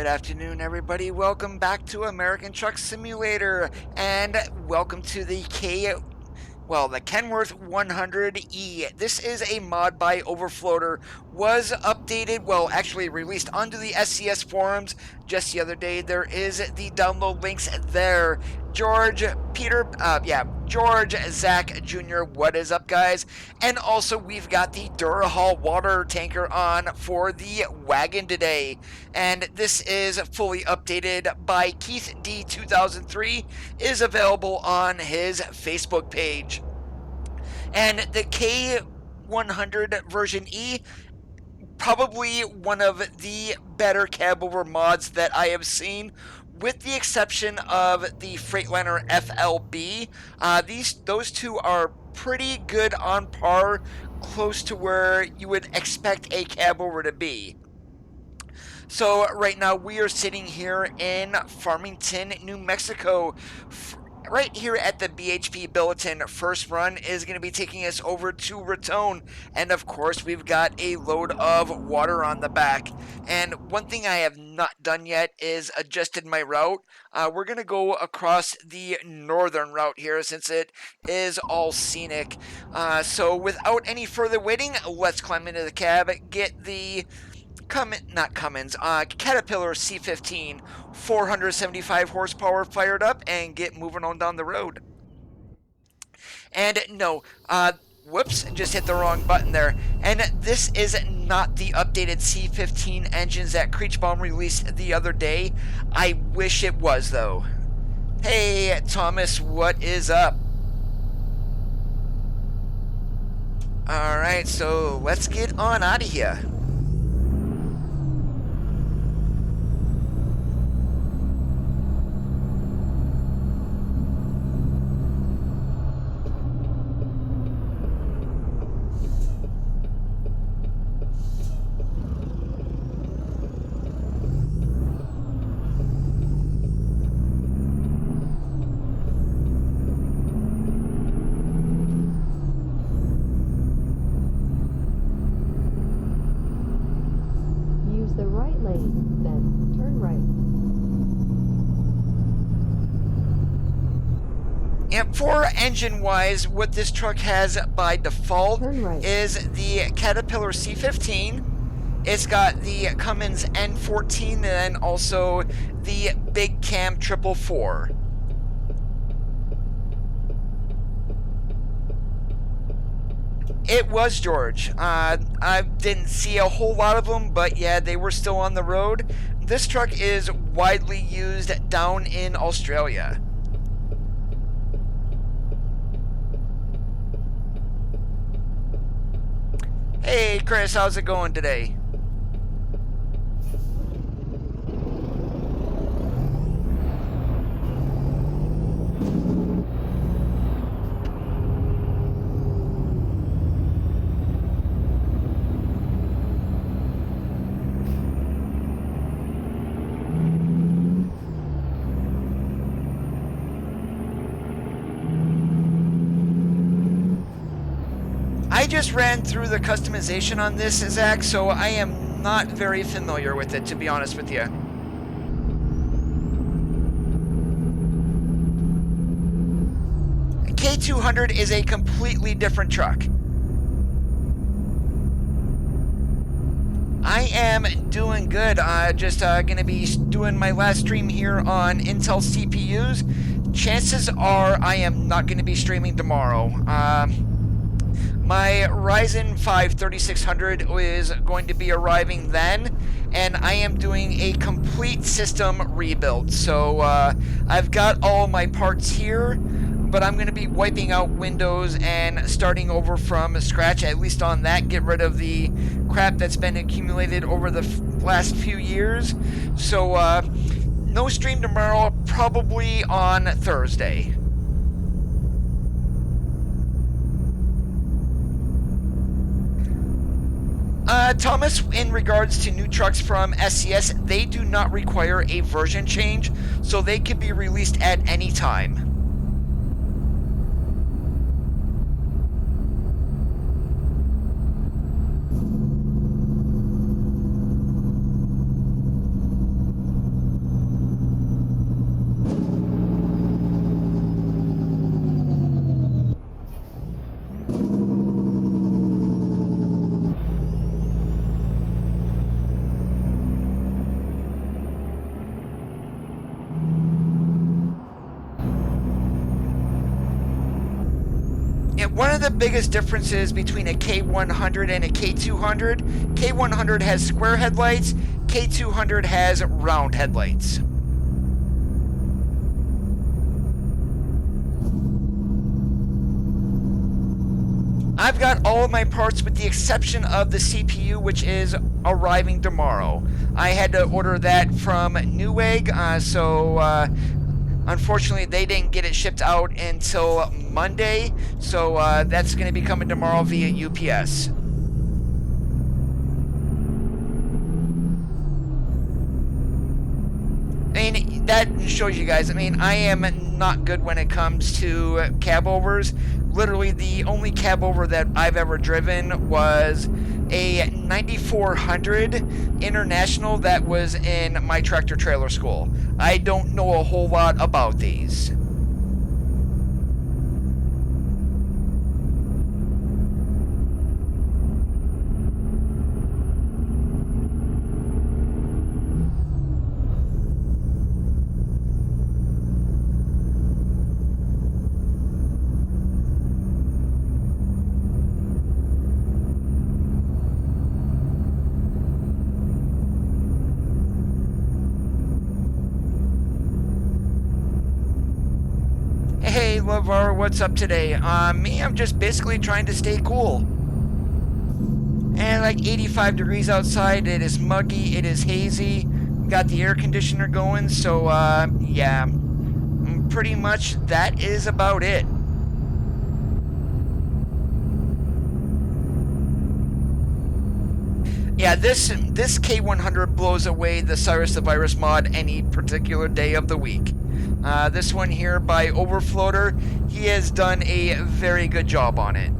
Good afternoon, everybody. Welcome back to American Truck Simulator, and welcome to the Kenworth 100E. This is a mod by Overfloater, was updated, well, actually released onto the SCS forums just the other day. There is the download links there. George, Zach Jr., what is up, guys? And also, we've got the Durahaul water tanker on for the wagon today. And this is fully updated by Keith D 2003, is available on his Facebook page. And the K-100 version E, probably one of the better cab over mods that I have seen, with the exception of the Freightliner FLB. Those two are pretty good on par, close to where you would expect a cab over to be. So right now we are sitting here in Farmington, New Mexico. Right here at the BHP Billiton. First run is going to be taking us over to Raton, and of course we've got a load of water on the back. And one thing I have not done yet is adjusted my route. We're going to go across the northern route here since it is all scenic. So without any further waiting, let's climb into the cab, get the Caterpillar C15, 475 horsepower fired up, and get moving on down the road. And no, whoops, just hit the wrong button there. And this is not the updated C15 engines that Creechbaum released the other day. I wish it was, though. Hey, Thomas, what is up? Alright, so let's get on out of here. And for engine-wise, what this truck has by default is the Caterpillar C15. It's got the Cummins N14 and then also the Big Cam 444. It was, George. I didn't see a whole lot of them, but yeah, they were still on the road. This truck is widely used down in Australia. Hey Chris, how's it going today? I just ran through the customization on this, Zach, so I am not very familiar with it, to be honest with you. K200 is a completely different truck. I am doing good. Just going to be doing my last stream here on Intel CPUs. Chances are I am not going to be streaming tomorrow. My Ryzen 5 3600 is going to be arriving then, and I am doing a complete system rebuild. So I've got all my parts here, but I'm going to be wiping out Windows and starting over from scratch, at least on that. Get rid of the crap that's been accumulated over the last few years. So no stream tomorrow, probably on Thursday. Thomas, in regards to new trucks from SCS, they do not require a version change, so they can be released at any time. One of the biggest differences between a K100 and a K200, K100 has square headlights, K200 has round headlights. I've got all of my parts with the exception of the CPU, which is arriving tomorrow. I had to order that from Newegg, so unfortunately they didn't get it shipped out until Monday, so that's going to be coming tomorrow via UPS. I mean, that shows you guys, I mean, I am not good when it comes to cab overs. Literally, the only cab over that I've ever driven was a 9400 International that was in my tractor trailer school. I don't know a whole lot about these. Hey, Lavar, what's up today? Me, I'm just basically trying to stay cool. And like 85 degrees outside, it is muggy, it is hazy, got the air conditioner going, so yeah, pretty much that is about it. Yeah, this K100 blows away the Cyrus the Virus mod any particular day of the week. This one here by Overfloater, he has done a very good job on it.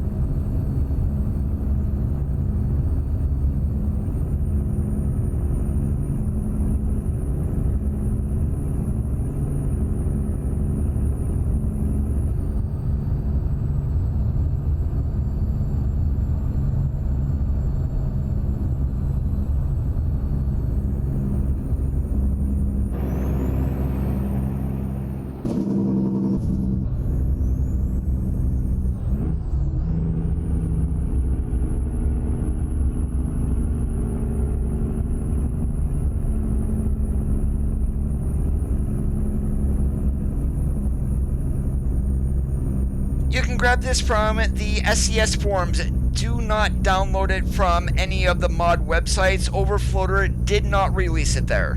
You can grab this from the SCS forums. Do not download it from any of the mod websites. Overfloater did not release it there.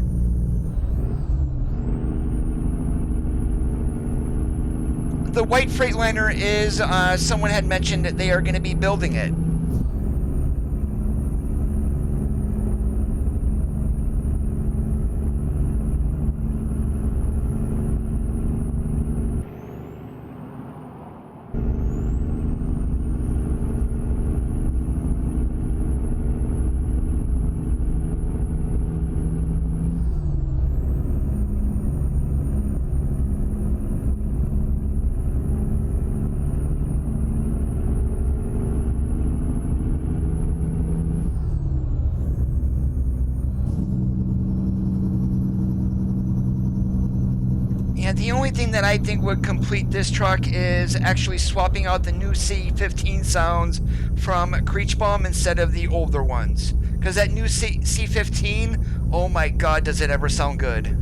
The white Freightliner is, someone had mentioned that they are going to be building it. Yeah, the only thing that I think would complete this truck is actually swapping out the new C15 sounds from Creechbomb instead of the older ones. Because that new C15, oh my god, does it ever sound good.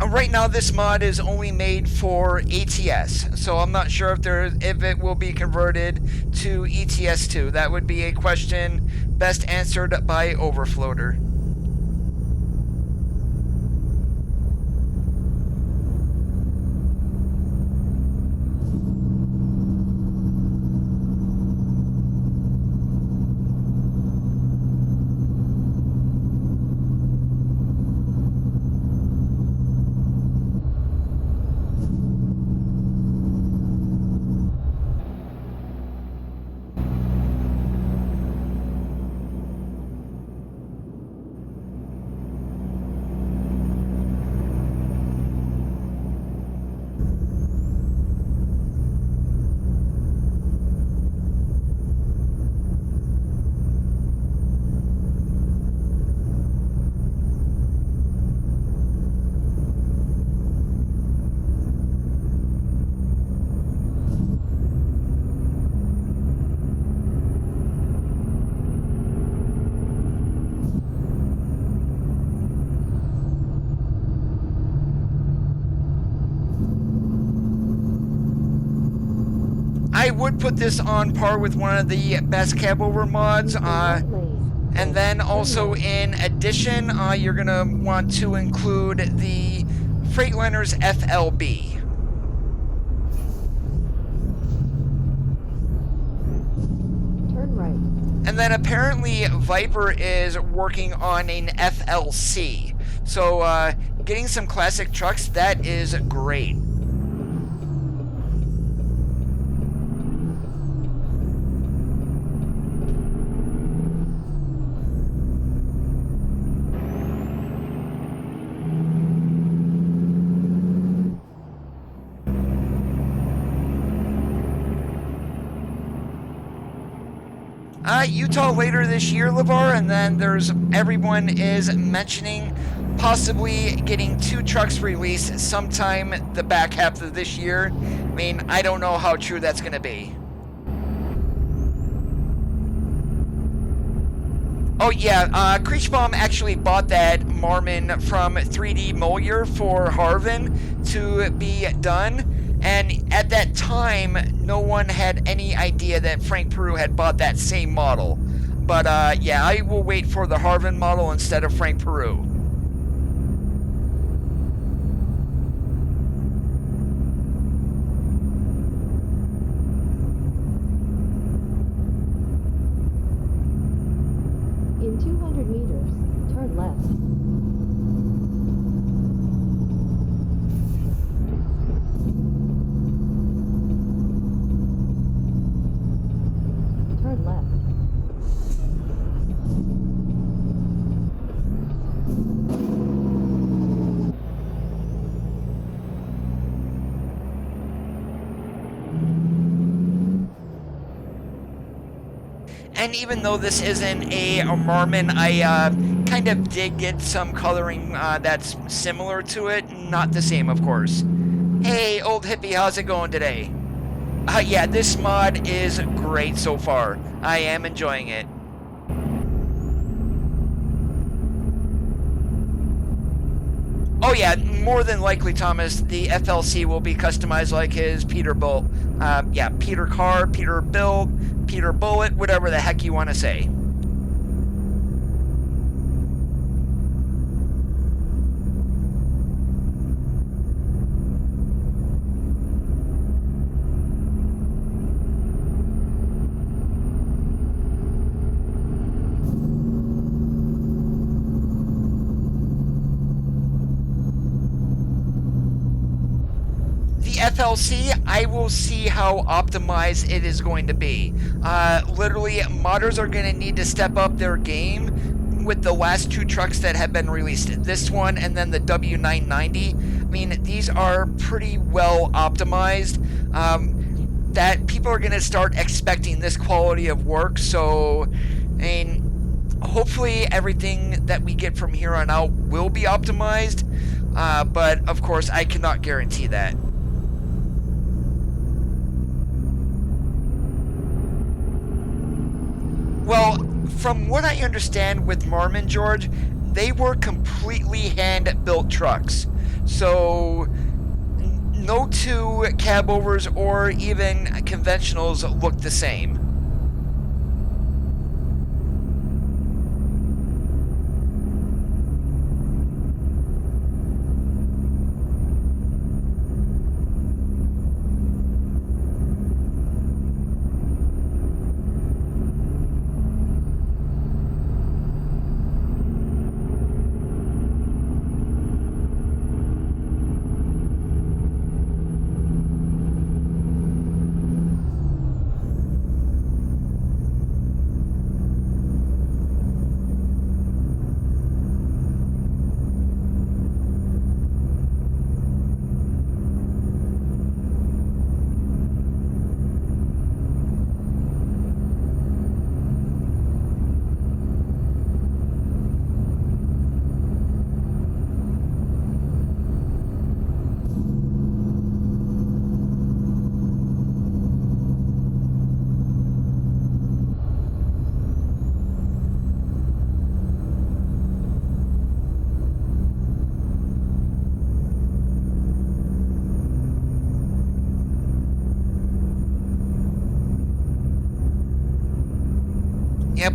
Right now, this mod is only made for ATS, so I'm not sure if it will be converted to ETS2. That would be a question best answered by Overfloater. I would put this on par with one of the best cab over mods. And then also in addition, you're going to want to include the Freightliner's FLB. Turn right. And then apparently Viper is working on an FLC. So getting some classic trucks, that is great. Utah later this year, LeVar, and then everyone is mentioning possibly getting 2 trucks released sometime the back half of this year. I mean, I don't know how true that's going to be. Oh yeah, Creechbaum actually bought that Marmon from 3D Mollier for Harvin to be done. And at that time, no one had any idea that Frank Peru had bought that same model. But yeah, I will wait for the Harvin model instead of Frank Peru. In 200 meters, turn left. And even though this isn't a Marmon, I kind of did get some coloring that's similar to it. Not the same, of course. Hey, old hippie, how's it going today? Yeah, this mod is great so far. I am enjoying it. Oh yeah, more than likely, Thomas, the FLC will be customized like his Peterbilt. Yeah, Peter Car, Peter Build, Peter Bullet, whatever the heck you want to say. FLC, I will see how optimized it is going to be. Literally, modders are going to need to step up their game with the last 2 trucks that have been released. This one and then the W990. I mean, these are pretty well optimized. That people are going to start expecting this quality of work. So, I mean, hopefully everything that we get from here on out will be optimized. But, of course, I cannot guarantee that. Well, from what I understand with Marmon, George, they were completely hand-built trucks. So, no 2 cab-overs or even conventionals look the same.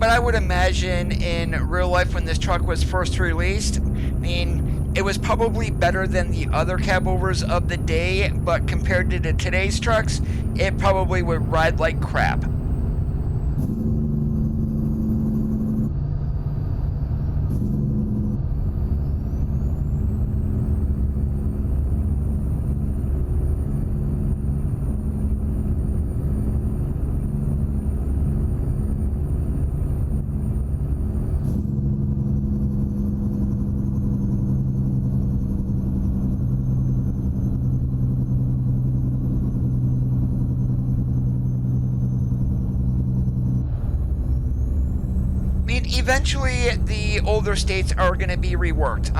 but I would imagine in real life when this truck was first released, it was probably better than the other cab overs of the day, but compared to today's trucks, it probably would ride like crap. Eventually, the older states are going to be reworked.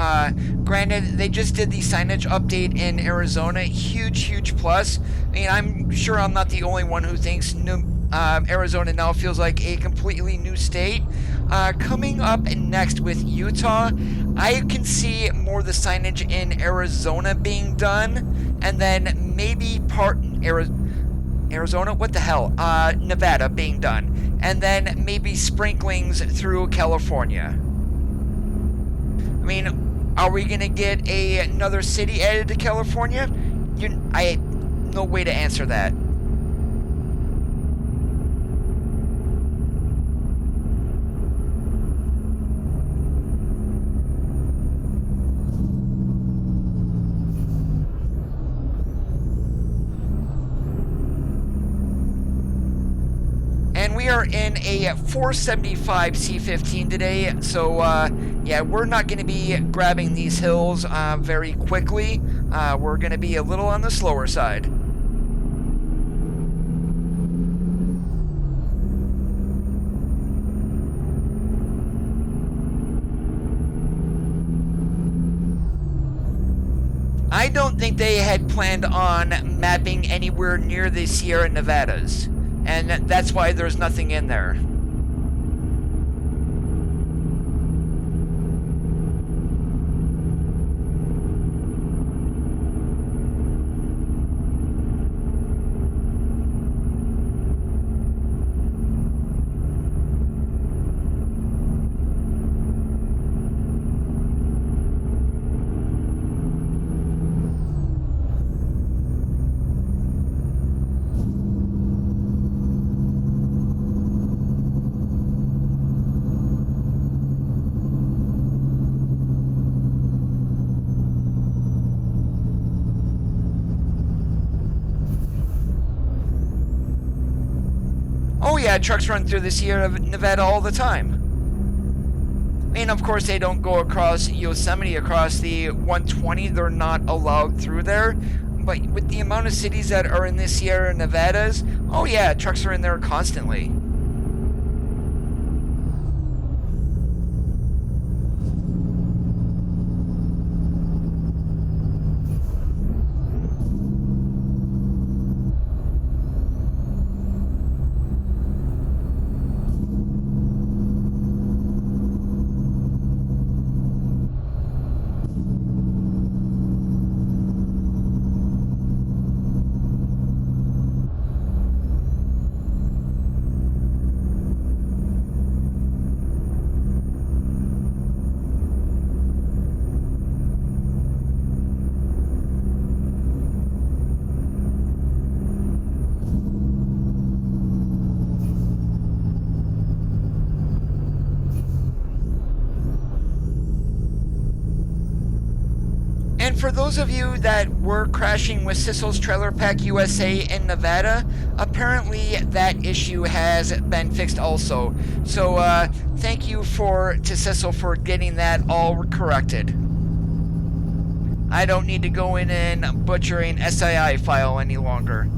Granted, they just did the signage update in Arizona. Huge plus. I'm sure I'm not the only one who thinks Arizona now feels like a completely new state. Coming up next with Utah, I can see more of the signage in Arizona being done, and then maybe Arizona? What the hell? Nevada being done. And then maybe sprinklings through California. Are we going to get another city added to California? I no way to answer that. We are in a 475 C15 today, so yeah, we're not going to be grabbing these hills very quickly. We're going to be a little on the slower side. I don't think they had planned on mapping anywhere near the Sierra Nevadas. And that's why there's nothing in there. Oh yeah, trucks run through the Sierra Nevada all the time. Of course they don't go across Yosemite, across the 120, they're not allowed through there. But with the amount of cities that are in the Sierra Nevadas, oh yeah, trucks are in there constantly. And for those of you that were crashing with Sissel's Trailer Pack USA in Nevada, apparently that issue has been fixed also. So thank you to Sissel for getting that all corrected. I don't need to go in and butcher an SII file any longer.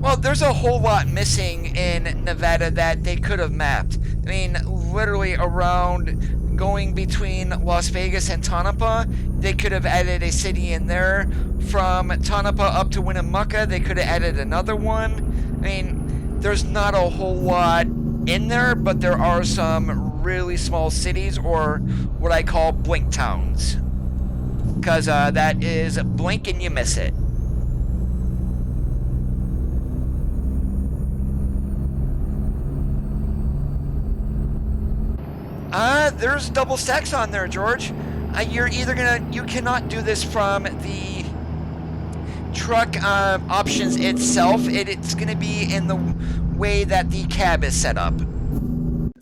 Well, there's a whole lot missing in Nevada that they could have mapped. Literally around going between Las Vegas and Tonopah, they could have added a city in there. From Tonopah up to Winnemucca, they could have added another one. There's not a whole lot in there, but there are some really small cities, or what I call blink towns. Because that is blink and you miss it. There's double stacks on there, George. You cannot do this from the truck options itself. It's gonna be in the way that the cab is set up.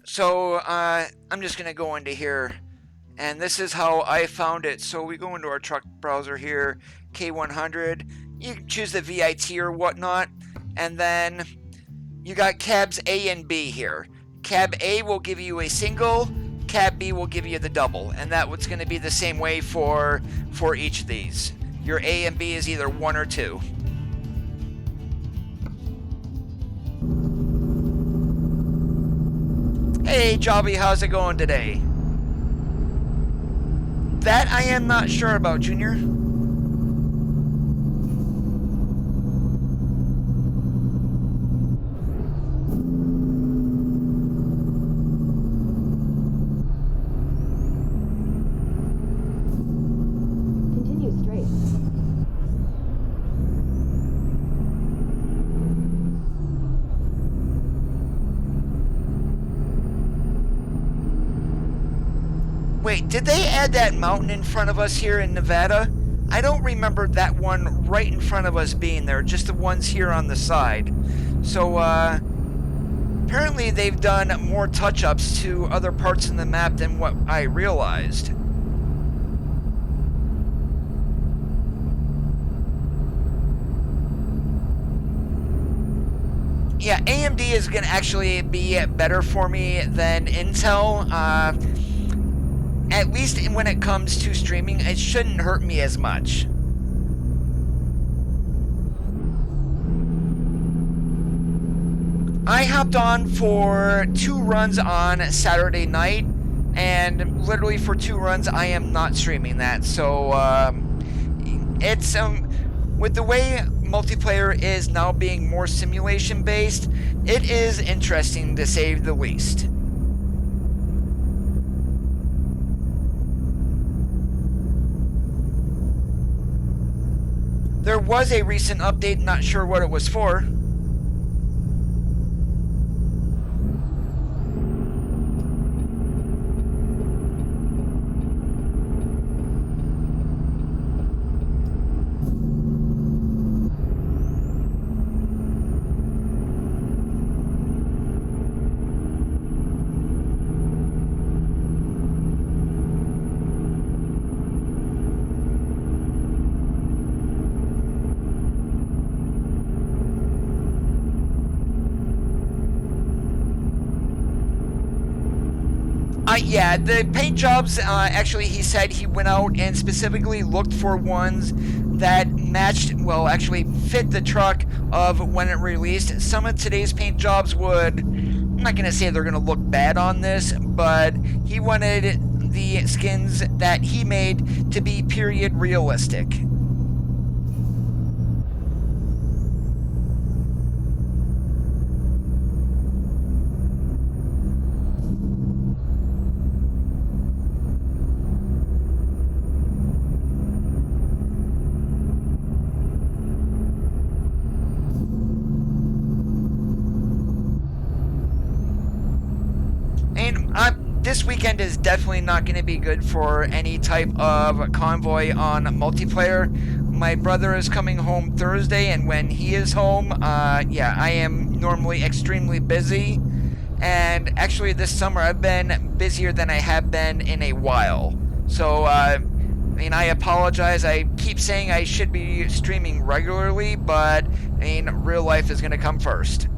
So I'm just gonna go into here, and this is how I found it. So we go into our truck browser here, K100. You can choose the VIT or whatnot, and then you got cabs A and B here. Cab A will give you a single, cab B will give you the double, and that's going to be the same way for each of these. Your A and B is either 1 or 2. Hey Jobby, how's it going today? That I am not sure about, Junior. Wait, did they add that mountain in front of us here in Nevada? I don't remember that one right in front of us being there, just the ones here on the side. So, apparently they've done more touch-ups to other parts in the map than what I realized. Yeah, AMD is going to actually be better for me than Intel. At least when it comes to streaming, it shouldn't hurt me as much. I hopped on for 2 runs on Saturday night, and literally for 2 runs I am not streaming that. So it's with the way multiplayer is now being more simulation based, it is interesting to say the least. There was a recent update, not sure what it was for. Yeah, the paint jobs, actually he said he went out and specifically looked for ones that matched, well, actually fit the truck of when it released. Some of today's paint jobs would, I'm not going to say they're going to look bad on this, but he wanted the skins that he made to be period realistic. This weekend is definitely not going to be good for any type of convoy on multiplayer. My brother is coming home Thursday, and when he is home, yeah, I am normally extremely busy. And actually this summer I've been busier than I have been in a while. So, I mean, I apologize. I keep saying I should be streaming regularly, but, I mean, real life is going to come first.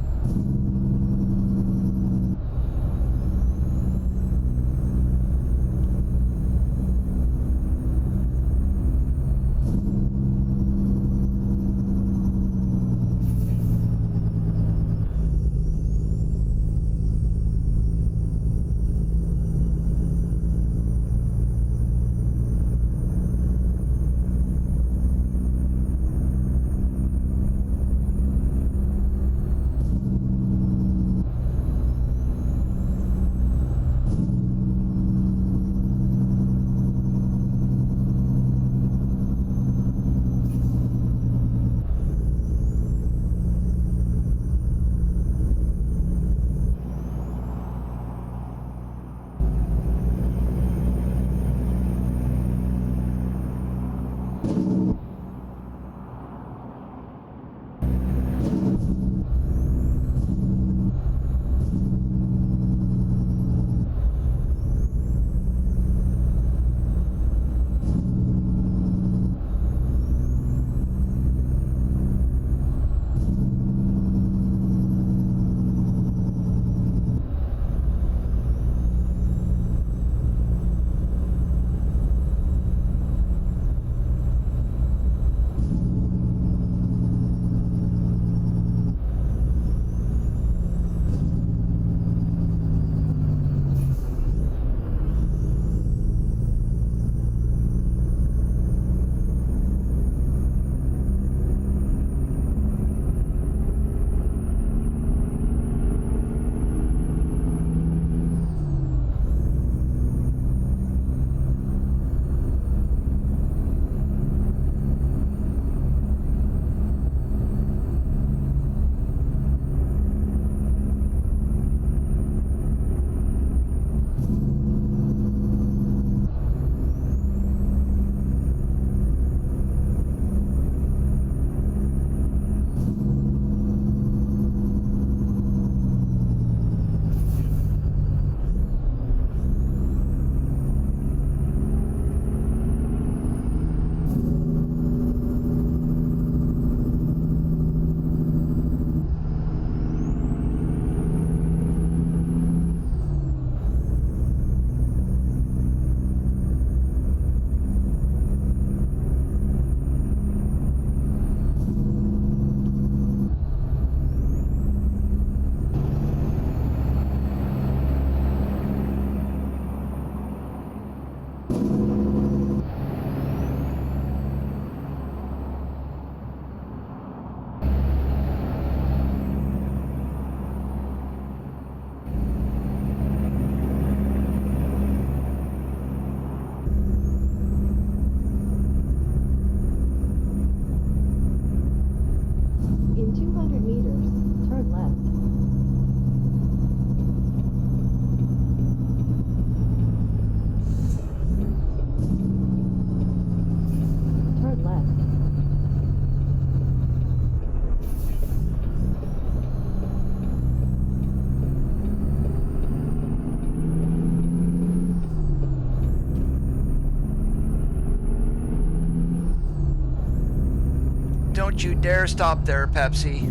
Don't you dare stop there, Pepsi.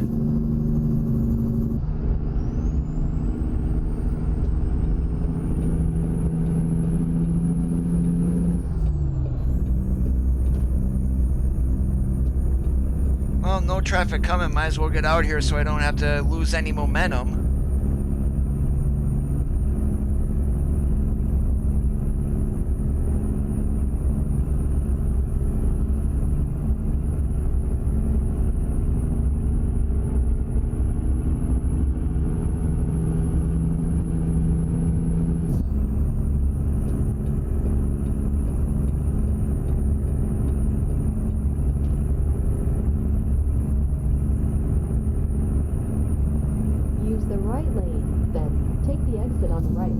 Well, no traffic coming. Might as well get out here so I don't have to lose any momentum. The right lane, then take the exit on the right.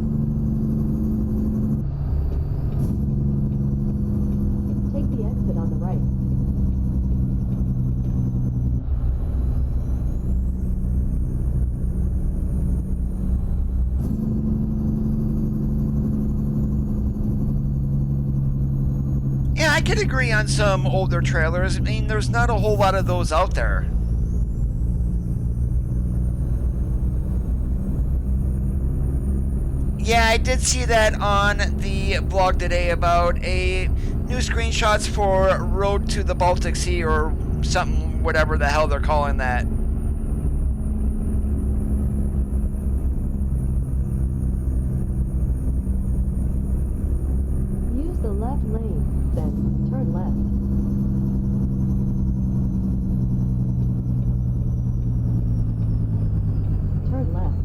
Take the exit on the right. Yeah, I could agree on some older trailers. I mean, there's not a whole lot of those out there. Yeah, I did see that on the blog today about a new screenshots for Road to the Baltic Sea or something, whatever the hell they're calling that. Use the left lane, then turn left. Turn left.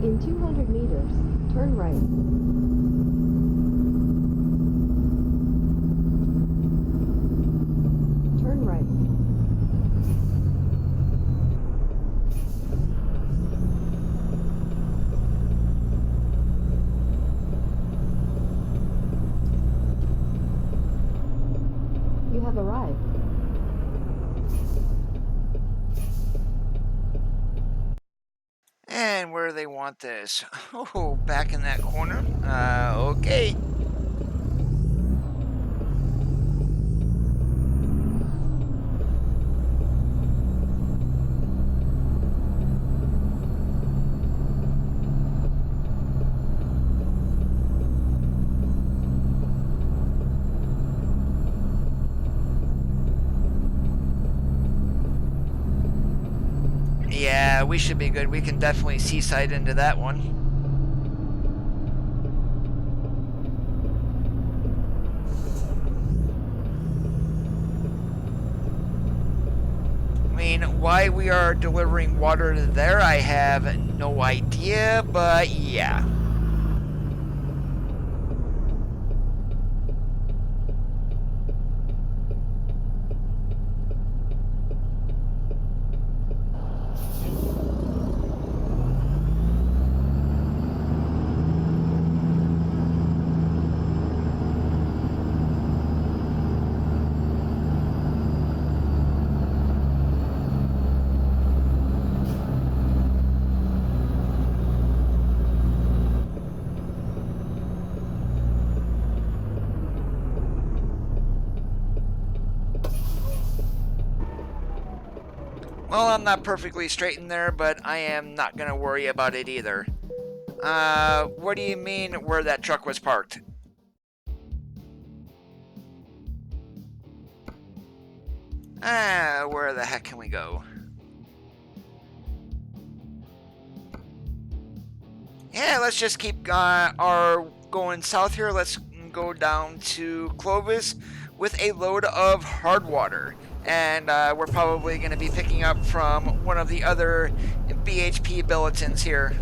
In 200 meters, turn right. Turn right. You have arrived. And where do they want this? Oh, back in that corner. Okay. Yeah, we should be good. We can definitely seaside into that one. I mean, why we are delivering water to there, I have no idea, but yeah. Well, I'm not perfectly straight in there, but I am not going to worry about it either. What do you mean where that truck was parked? Where the heck can we go? Yeah, let's just keep our going south here. Let's go down to Clovis with a load of hard water. And we're probably going to be picking up from one of the other BHP bulletins here.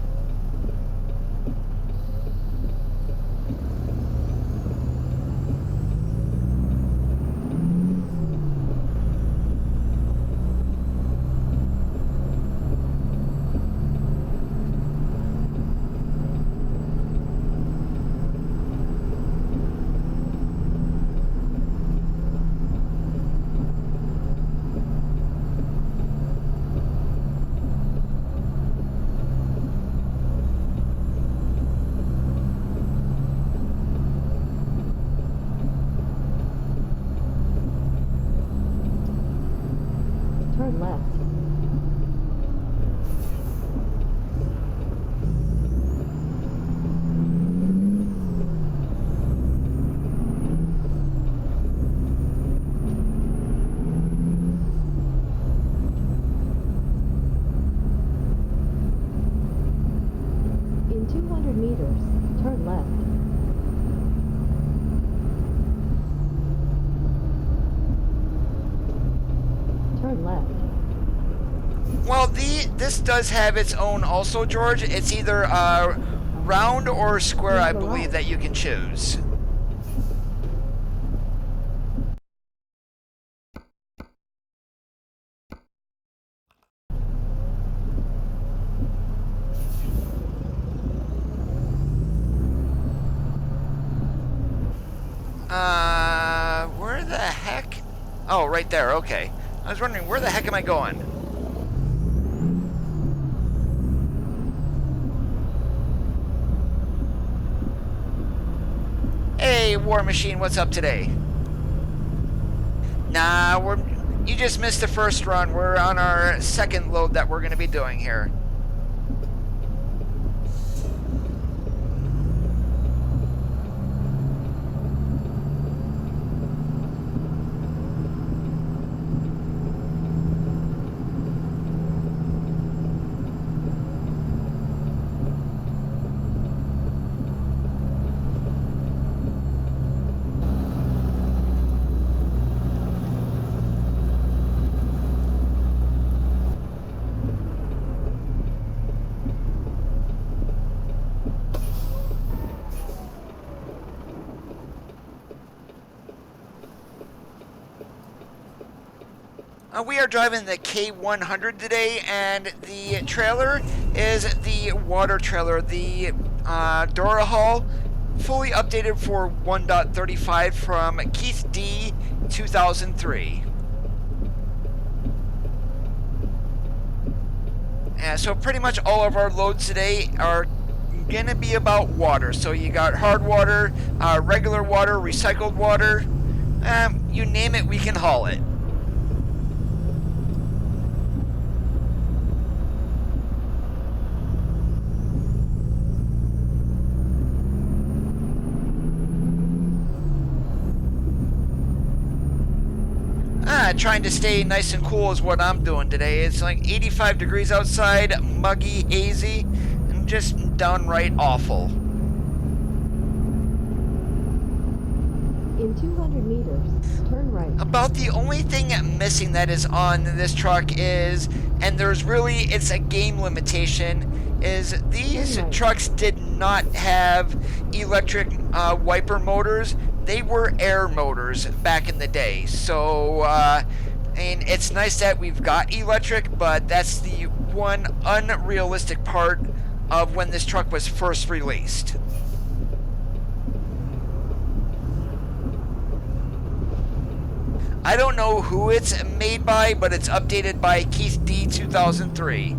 Turn left. In 200 meters, turn left. Turn left. Well, this does have its own also, George. It's either round or square, I believe, that you can choose. Where the heck? Oh, right there, okay. I was wondering, where the heck am I going? Hey, War Machine, what's up today? Nah, you just missed the first run. We're on our second load that we're going to be doing here. We are driving the K-100 today, and the trailer is the water trailer, the Durahaul, fully updated for 1.35 from Keith D 2003. And so pretty much all of our loads today are gonna be about water. So you got hard water, regular water, recycled water, you name it, we can haul it. Trying to stay nice and cool is what I'm doing today. It's like 85 degrees outside, muggy, hazy, and just downright awful. In 200 meters, turn right. About the only thing missing that is on this truck is, and it's a game limitation, is these trucks did not have electric wiper motors. They were air motors back in the day. So, and it's nice that we've got electric, but that's the one unrealistic part of when this truck was first released. I don't know who it's made by, but it's updated by Keith D 2003.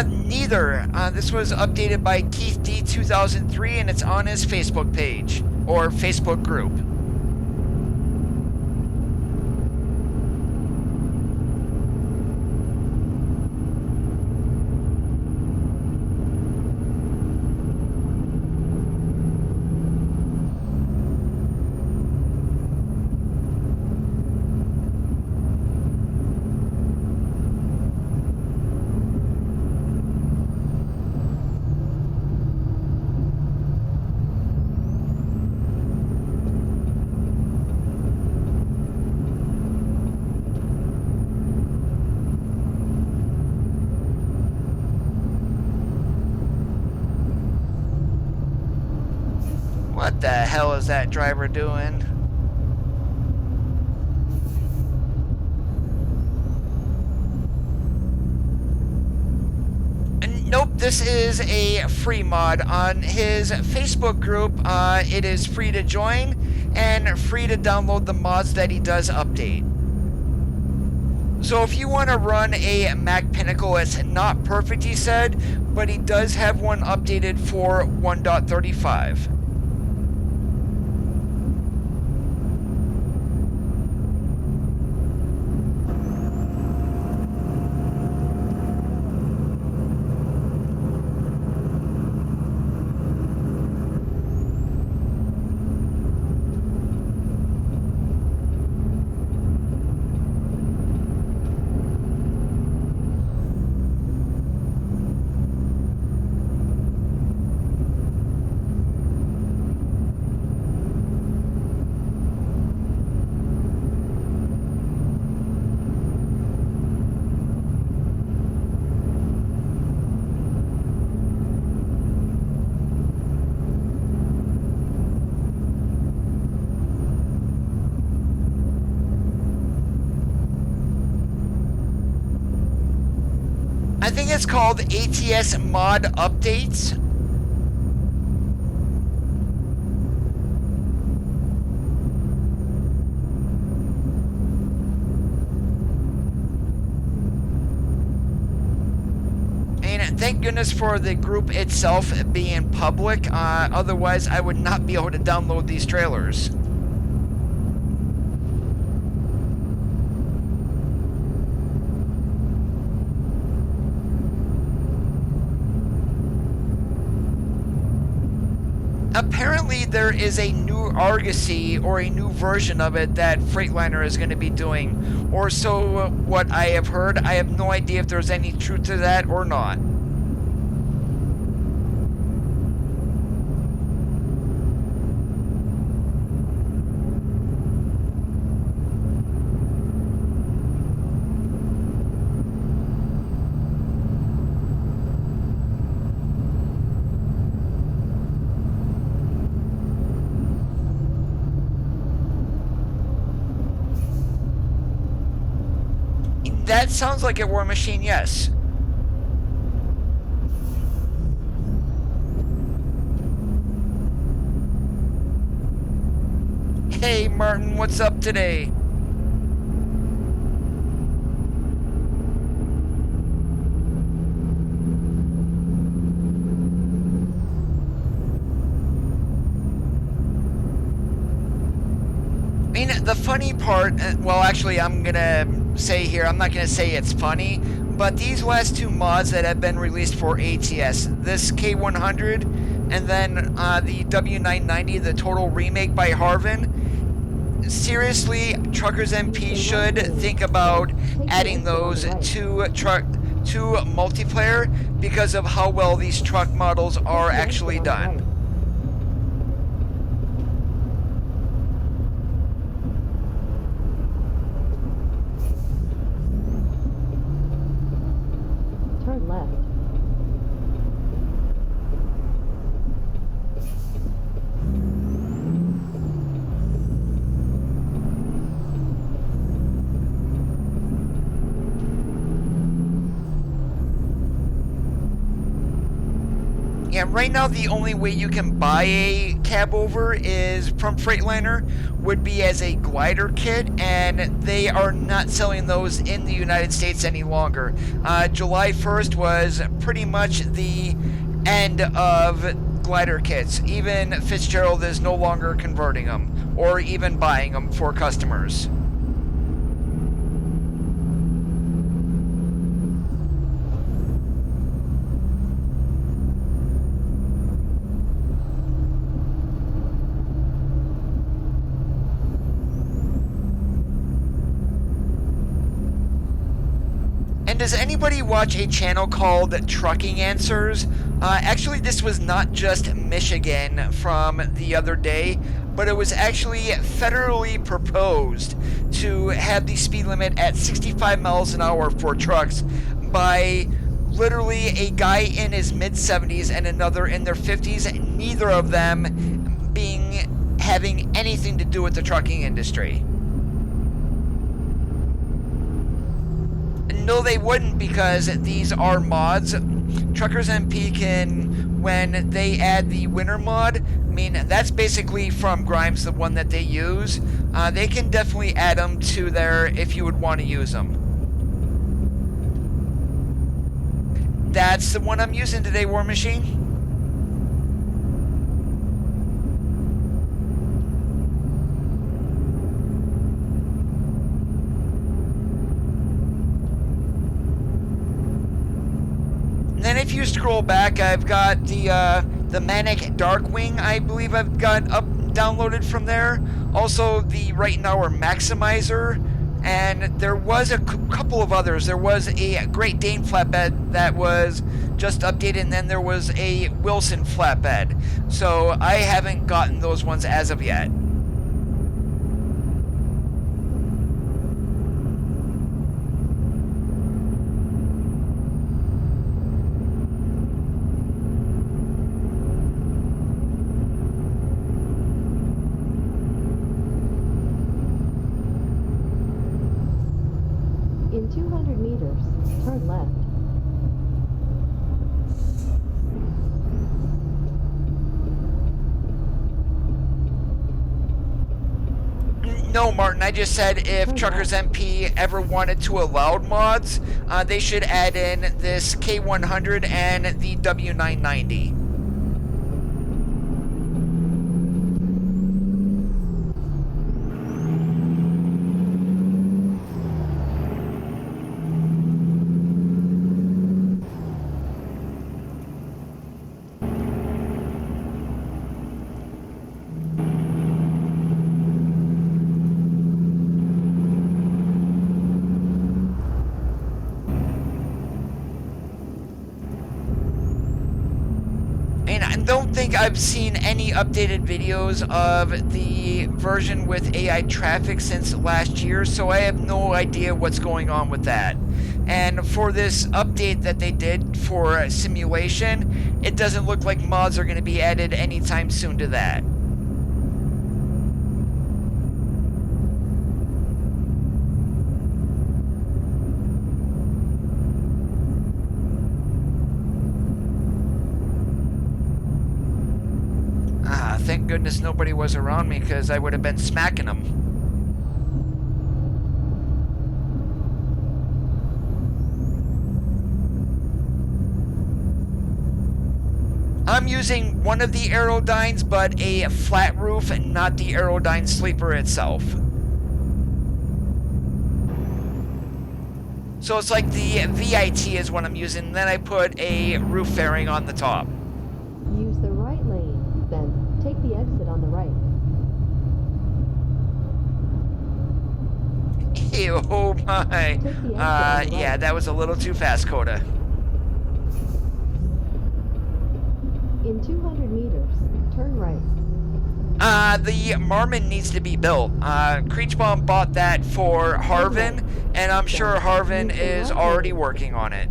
Neither. This was updated by Keith D 2003, and it's on his Facebook page or Facebook group. What the hell is that driver doing? Nope, this is a free mod on his Facebook group. It is free to join and free to download the mods that he does update. So if you want to run a Mac Pinnacle, it's not perfect, he said, but he does have one updated for 1.35. I think it's called ATS Mod Updates. And thank goodness for the group itself being public, otherwise I would not be able to download these trailers. Apparently there is a new Argosy or a new version of it that Freightliner is going to be doing, or so what I have heard. I have no idea if there's any truth to that or not. That sounds like a War Machine, yes. Hey Martin, what's up today? I mean, the funny part, well actually I'm gonna say here, I'm not gonna say it's funny, but these last two mods that have been released for ATS, this K-100 and then the W990, the total remake by Harvin, seriously, Truckers MP should think about adding those to multiplayer because of how well these truck models are actually done. Turn left. Yeah, right now the only way you can buy a cab over is from Freightliner, would be as a glider kit, and they are not selling those in the United States any longer. July 1st was pretty much the end of glider kits. Even Fitzgerald is no longer converting them or even buying them for customers. And does anybody watch a channel called Trucking Answers? Actually, this was not just Michigan from the other day, but it was actually federally proposed to have the speed limit at 65 miles an hour for trucks by literally a guy in his mid-70s and another in their 50s, neither of them having anything to do with the trucking industry. No, they wouldn't, because these are mods. Truckers MP can, when they add the winter mod, I mean, that's basically from Grimes, the one that they use. They can definitely add them to there if you would want to use them. That's the one I'm using today, War Machine. Then if you scroll back, I've got the Manic Darkwing, I believe I've got downloaded from there. Also the Right Now Maximizer, and there was a couple of others. There was a Great Dane flatbed that was just updated, and then there was a Wilson flatbed. So I haven't gotten those ones as of yet. In 200 meters, turn left. No, Martin, I just said if Truckers MP ever wanted to allow mods, they should add in this K-100 and the W990. I don't think I've seen any updated videos of the version with AI traffic since last year, so I have no idea what's going on with that. And for this update that they did for simulation, it doesn't look like mods are going to be added anytime soon to that. Thank goodness nobody was around me, because I would have been smacking them. I'm using one of the Aerodynes, but a flat roof and not the Aerodyne sleeper itself. So it's like the VIT is what I'm using, and then I put a roof fairing on the top. Use the right lane, then take the exit on the right. Ew, oh my. Yeah, that was a little too fast, Coda. In 200 meters, turn right. The Marmon needs to be built. Creechbaum bought that for Harvin, and I'm sure Harvin is already working on it.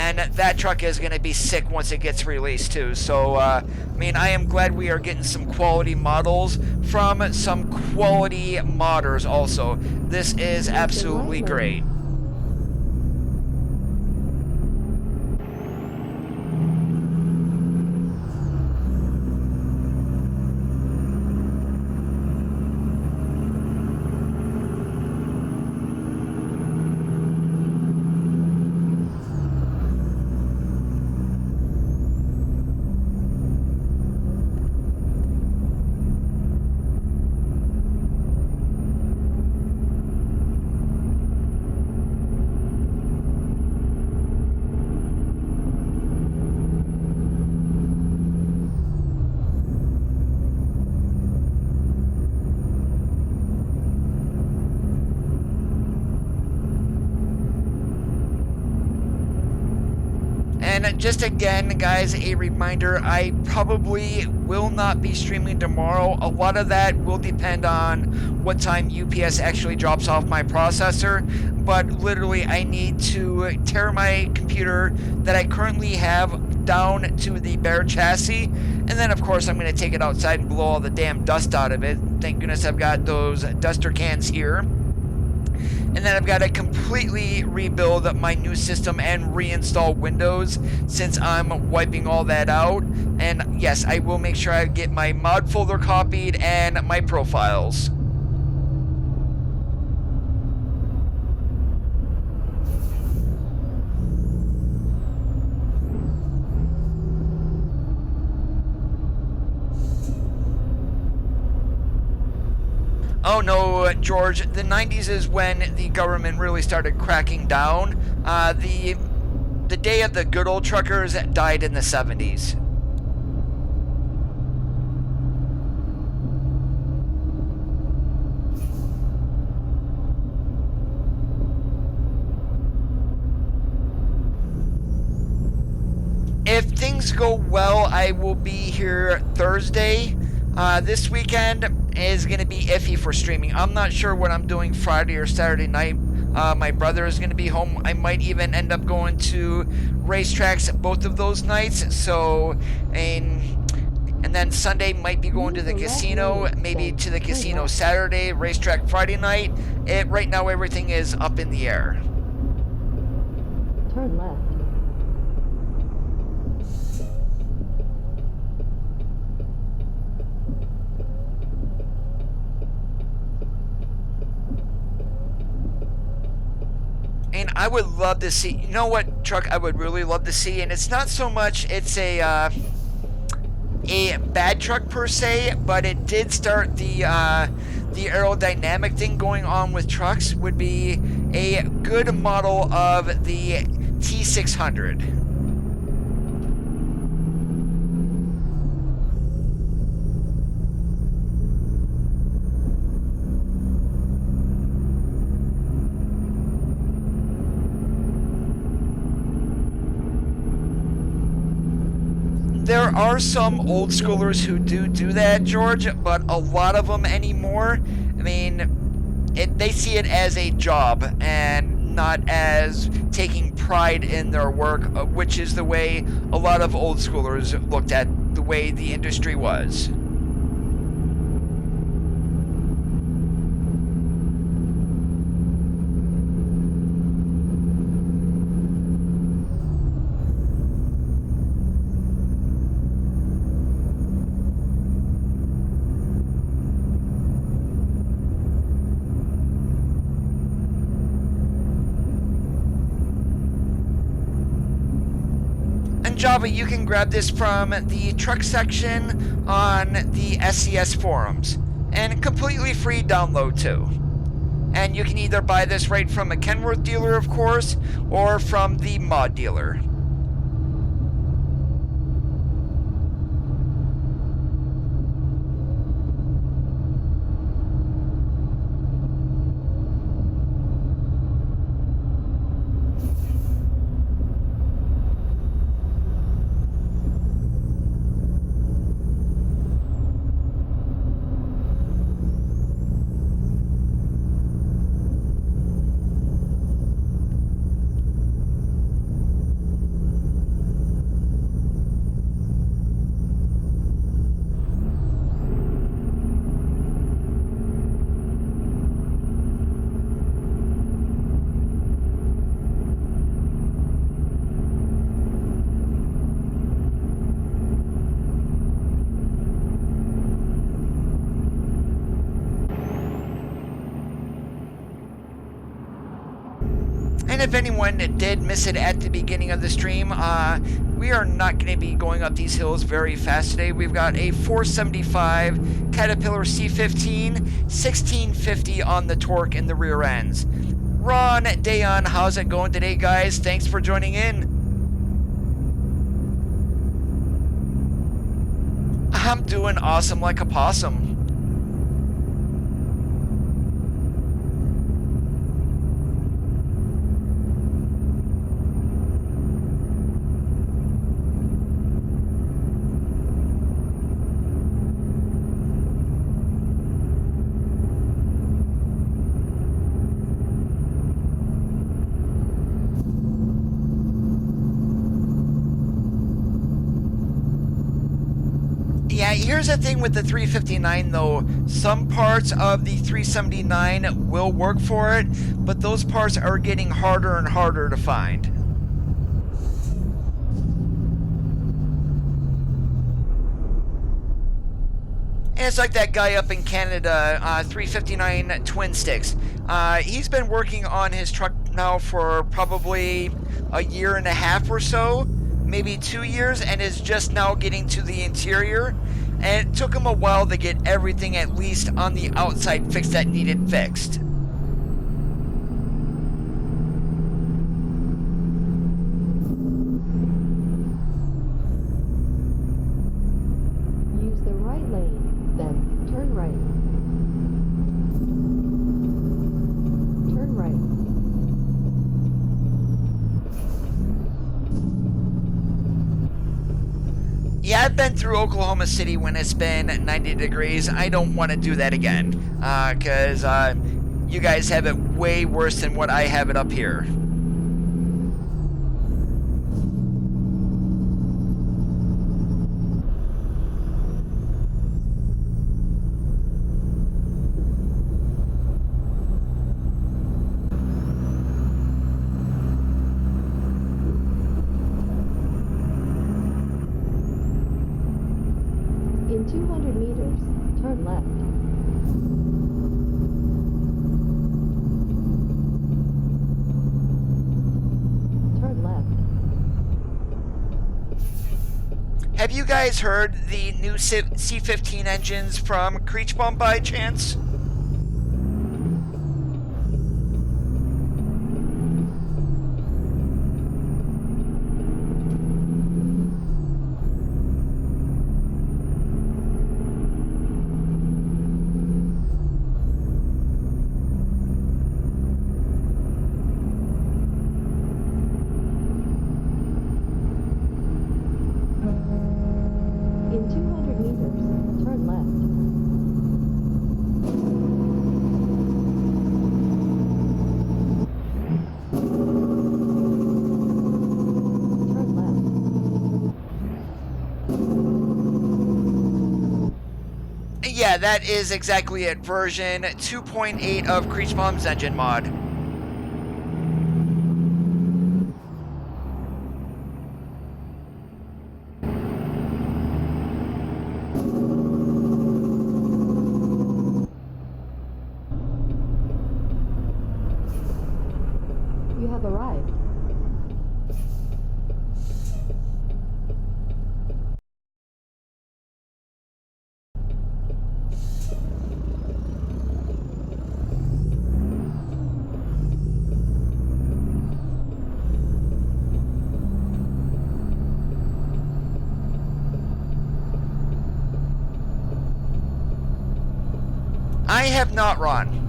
And that truck is going to be sick once it gets released too. So, I mean, I am glad we are getting some quality models from some quality modders also. This is absolutely great. And just again, guys, a reminder, I probably will not be streaming tomorrow. A lot of that will depend on what time UPS actually drops off my processor, but literally I need to tear my computer that I currently have down to the bare chassis, and then of course I'm going to take it outside and blow all the damn dust out of it. Thank goodness I've got those duster cans here. And then I've got to completely rebuild my new system and reinstall Windows since I'm wiping all that out. And yes, I will make sure I get my mod folder copied and my profiles. Oh no, George, the 90s is when the government really started cracking down. The day of the good old truckers died in the 70s. If things go well, I will be here Thursday. This weekend is going to be iffy for streaming. I'm not sure what I'm doing Friday or Saturday night. My brother is going to be home. I might even end up going to racetracks both of those nights. So, and then Sunday might be going to the casino, maybe to the casino Saturday, racetrack Friday night. Right now everything is up in the air. Turn left. And I would love to see, you know what truck I would really love to see, and it's not so much it's a bad truck per se, but it did start the aerodynamic thing going on with trucks, would be a good model of the T600. There are some old schoolers who do that, George, but a lot of them anymore, I mean, they see it as a job and not as taking pride in their work, which is the way a lot of old schoolers looked at the way the industry was. Java, you can grab this from the truck section on the SCS forums, and completely free download too. And you can either buy this right from a Kenworth dealer, of course, or from the mod dealer. And if anyone did miss it at the beginning of the stream, we are not going to be going up these hills very fast today. We've got a 475 Caterpillar C15, 1650 on the torque in the rear ends. Ron, Dayon, how's it going today, guys? Thanks for joining in. I'm doing awesome like a possum. Here's the thing with the 359 though, some parts of the 379 will work for it, but those parts are getting harder and harder to find. And it's like that guy up in Canada, 359 Twin Sticks. He's been working on his truck now for probably a year and a half or so, maybe 2 years, and is just now getting to the interior. And it took him a while to get everything at least on the outside fixed that needed fixed. Use the right lane, then turn right. Turn right. Yeah, I've been through Oklahoma City when it's been 90 degrees. I don't want to do that again, because you guys have it way worse than what I have it up here. In 200 meters, turn left. Turn left. Have you guys heard the new C15 engines from Creechbomb by chance? In 200 meters, turn left. Turn left. Yeah, that is exactly it. Version 2.8 of Creechbomb's engine mod. You have arrived. I have not run.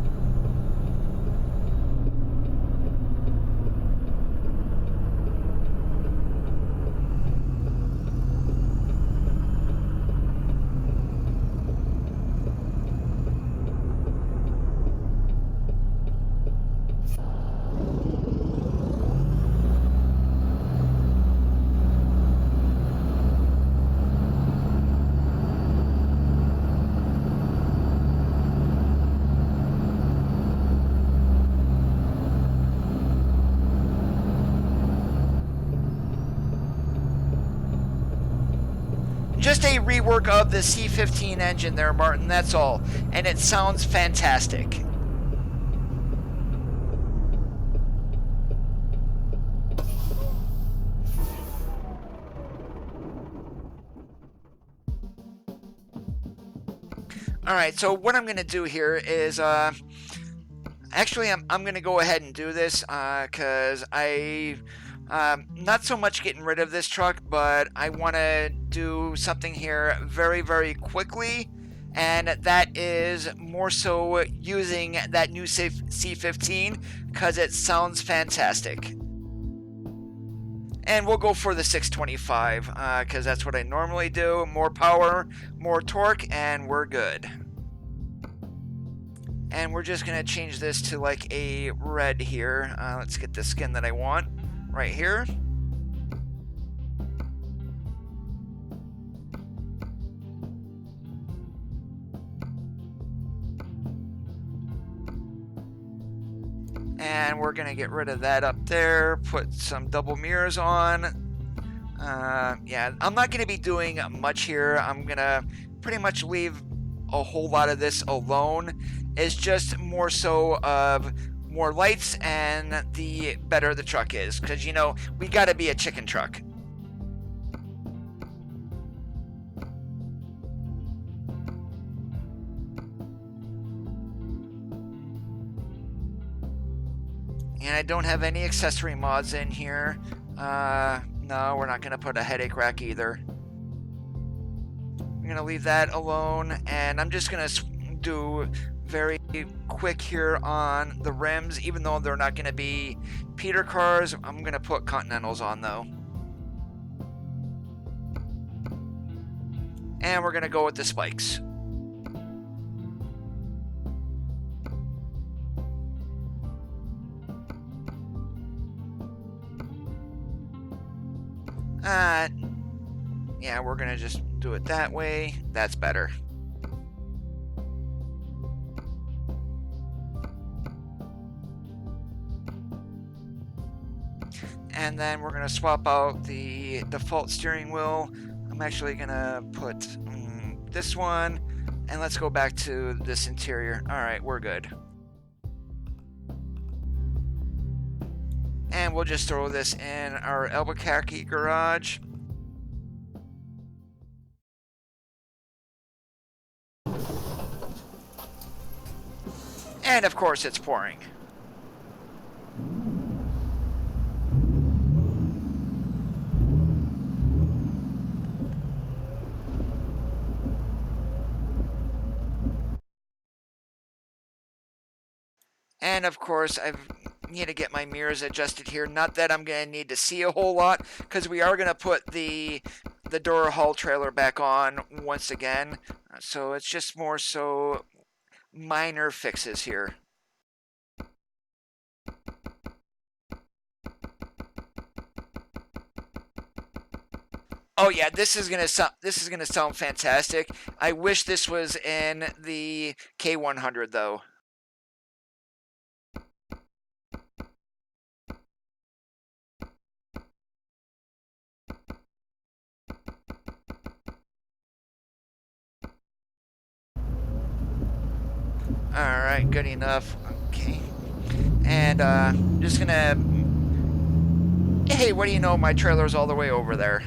Just a rework of the C15 engine there, Martin, that's all. And it sounds fantastic. Alright, so what I'm going to do here is, actually I'm going to go ahead and do this, because not so much getting rid of this truck, but I want to do something here very, very quickly, and that is more so using that new C15 because it sounds fantastic. And we'll go for the 625 because that's what I normally do. More power, more torque, and we're good. And we're just going to change this to like a red here. Let's get the skin that I want right here. And we're gonna get rid of that up there, put some double mirrors on. Yeah, I'm not gonna be doing much here. I'm gonna pretty much leave a whole lot of this alone. It's just more so of more lights and the better the truck is, because you know we gotta be a chicken truck. And I don't have any accessory mods in here. No, we're not gonna put a headache rack either. I'm gonna leave that alone, and I'm just gonna do very quick here on the rims, even though they're not gonna be Peter cars. I'm gonna put Continentals on though. And we're gonna go with the spikes. Yeah, we're gonna just do it that way. That's better. And then we're gonna swap out the default steering wheel. I'm actually gonna put this one, and let's go back to this interior. All right, we're good. And we'll just throw this in our Albuquerque garage. And of course it's pouring. And of course I need to get my mirrors adjusted here. Not that I'm going to need to see a whole lot, because we are going to put the Durahaul trailer back on once again. So it's just more so minor fixes here. Oh yeah, this is gonna sound fantastic. I wish this was in the K-100 though. Alright, good enough. Okay. And just gonna... Hey, what do you know? My trailer's all the way over there.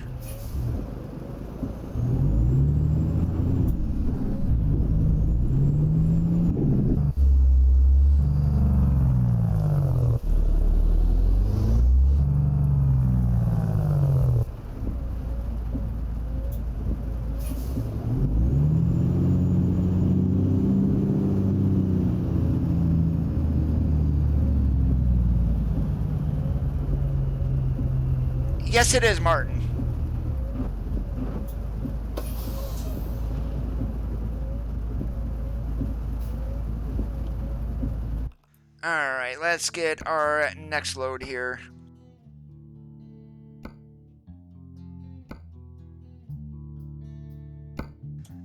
Yes, it is, Martin. Alright, let's get our next load here.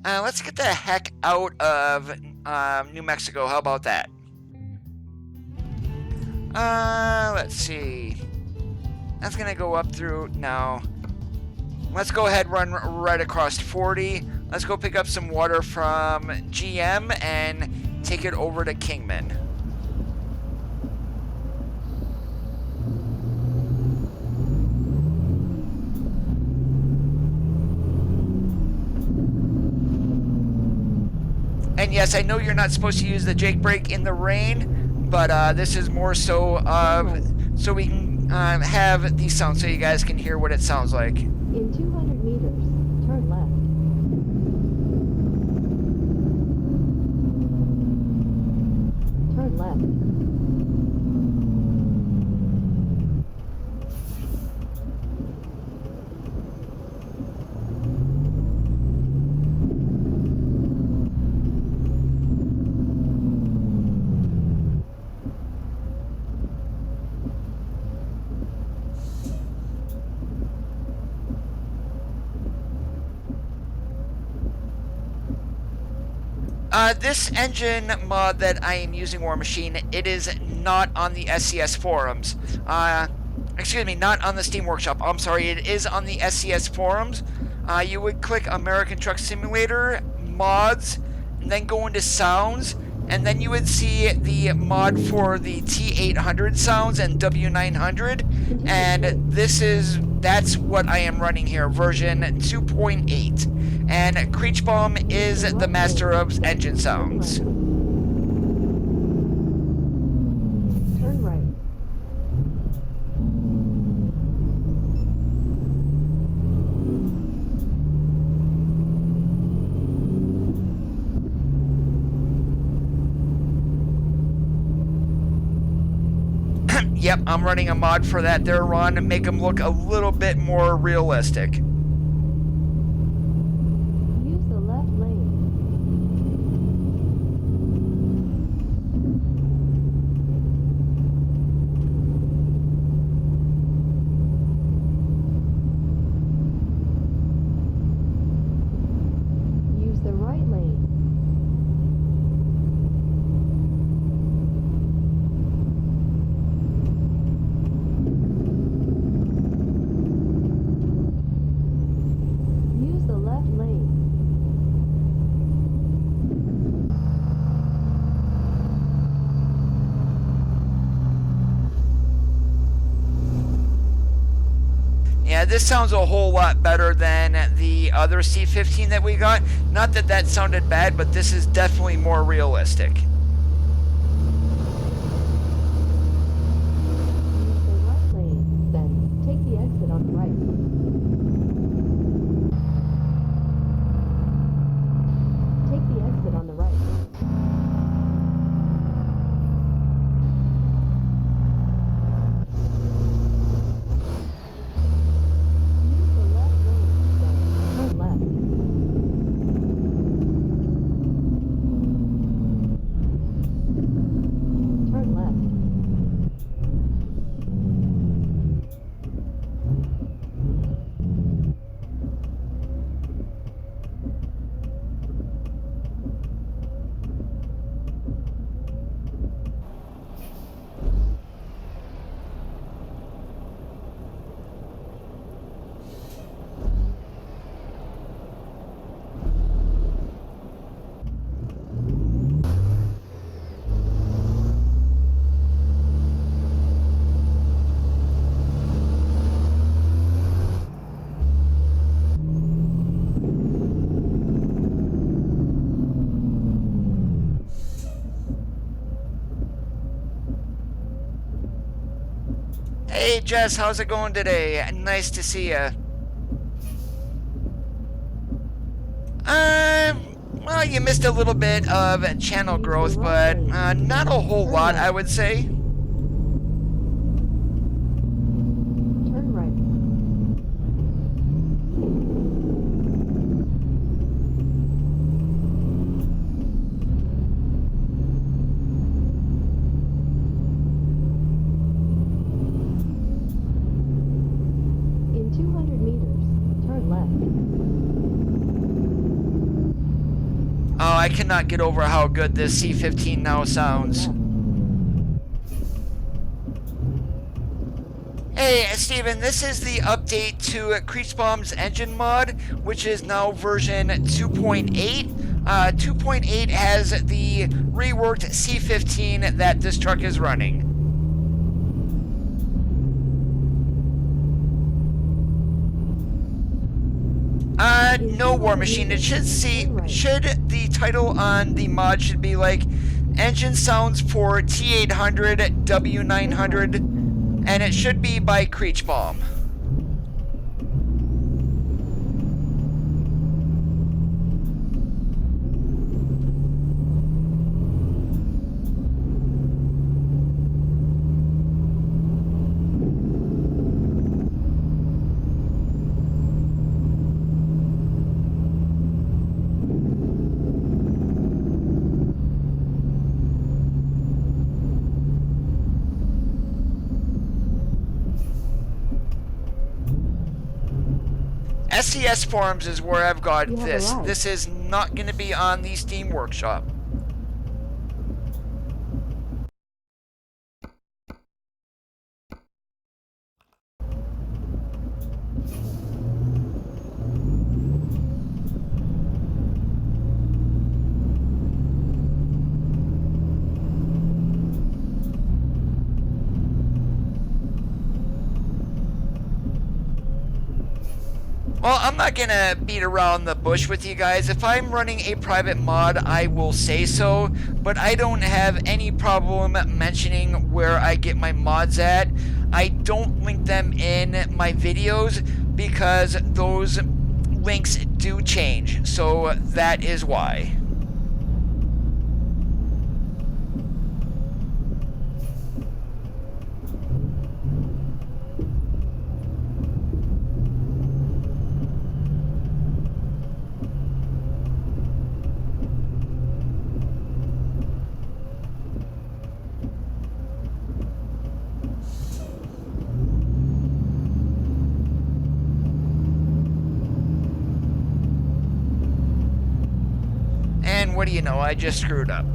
Let's get the heck out of New Mexico. How about that? Let's see. That's gonna go up through now. Let's go ahead and run right across 40. Let's go pick up some water from GM and take it over to Kingman. And yes, I know you're not supposed to use the Jake brake in the rain, but this is more so so we can have these sounds so you guys can hear what it sounds like. In 200 meters, turn left. Turn left. This engine mod that I am using, War Machine, it is not on the SCS forums. Excuse me, not on the Steam Workshop. I'm sorry, it is on the SCS forums. You would click American Truck Simulator, mods, and then go into sounds, and then you would see the mod for the T800 sounds and W900, and that's what I am running here, version 2.8. And Creechbaum is the master of engine sounds. Turn right. Yep, I'm running a mod for that there, Ron, to make them look a little bit more realistic. Use the left lane. Use the right lane. Use the left lane. Yeah, this sounds a whole lot better than the other C15 that we got. Not that that sounded bad, but this is definitely more realistic. Use the right lane. Then take the exit on the right. Take the exit on the right. Use the left lane. Then turn left. Turn left. Hey Jess, how's it going today? Nice to see ya. Well, you missed a little bit of channel growth, but not a whole lot, I would say. Turn right. In 200 meters, turn left. Oh, I cannot get over how good this C15 now sounds. Hey, Steven, this is the update to Creechbaum's engine mod, which is now version 2.8. 2.8 has the reworked C15 that this truck is running. No, War Machine. It should the title on the mod should be like engine sounds for T800, W900, and it should be by Creechbaum. SES forums is where I've got You have this. arrived. This is not going to be on the Steam Workshop. Well, I'm not going to beat around the bush with you guys. If I'm running a private mod, I will say so, but I don't have any problem mentioning where I get my mods at. I don't link them in my videos because those links do change, so that is why. And what do you know, I just screwed up.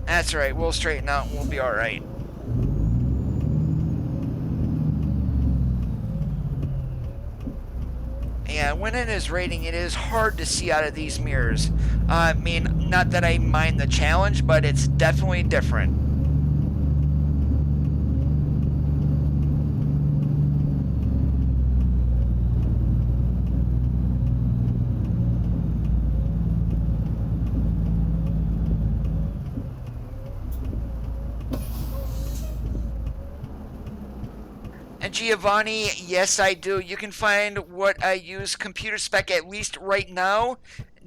That's right, we'll straighten out and we'll be alright. Yeah, when it is raining, it is hard to see out of these mirrors. I mean, not that I mind the challenge, but it's definitely different. And Giovanni, yes I do. You can find what I use computer spec at least right now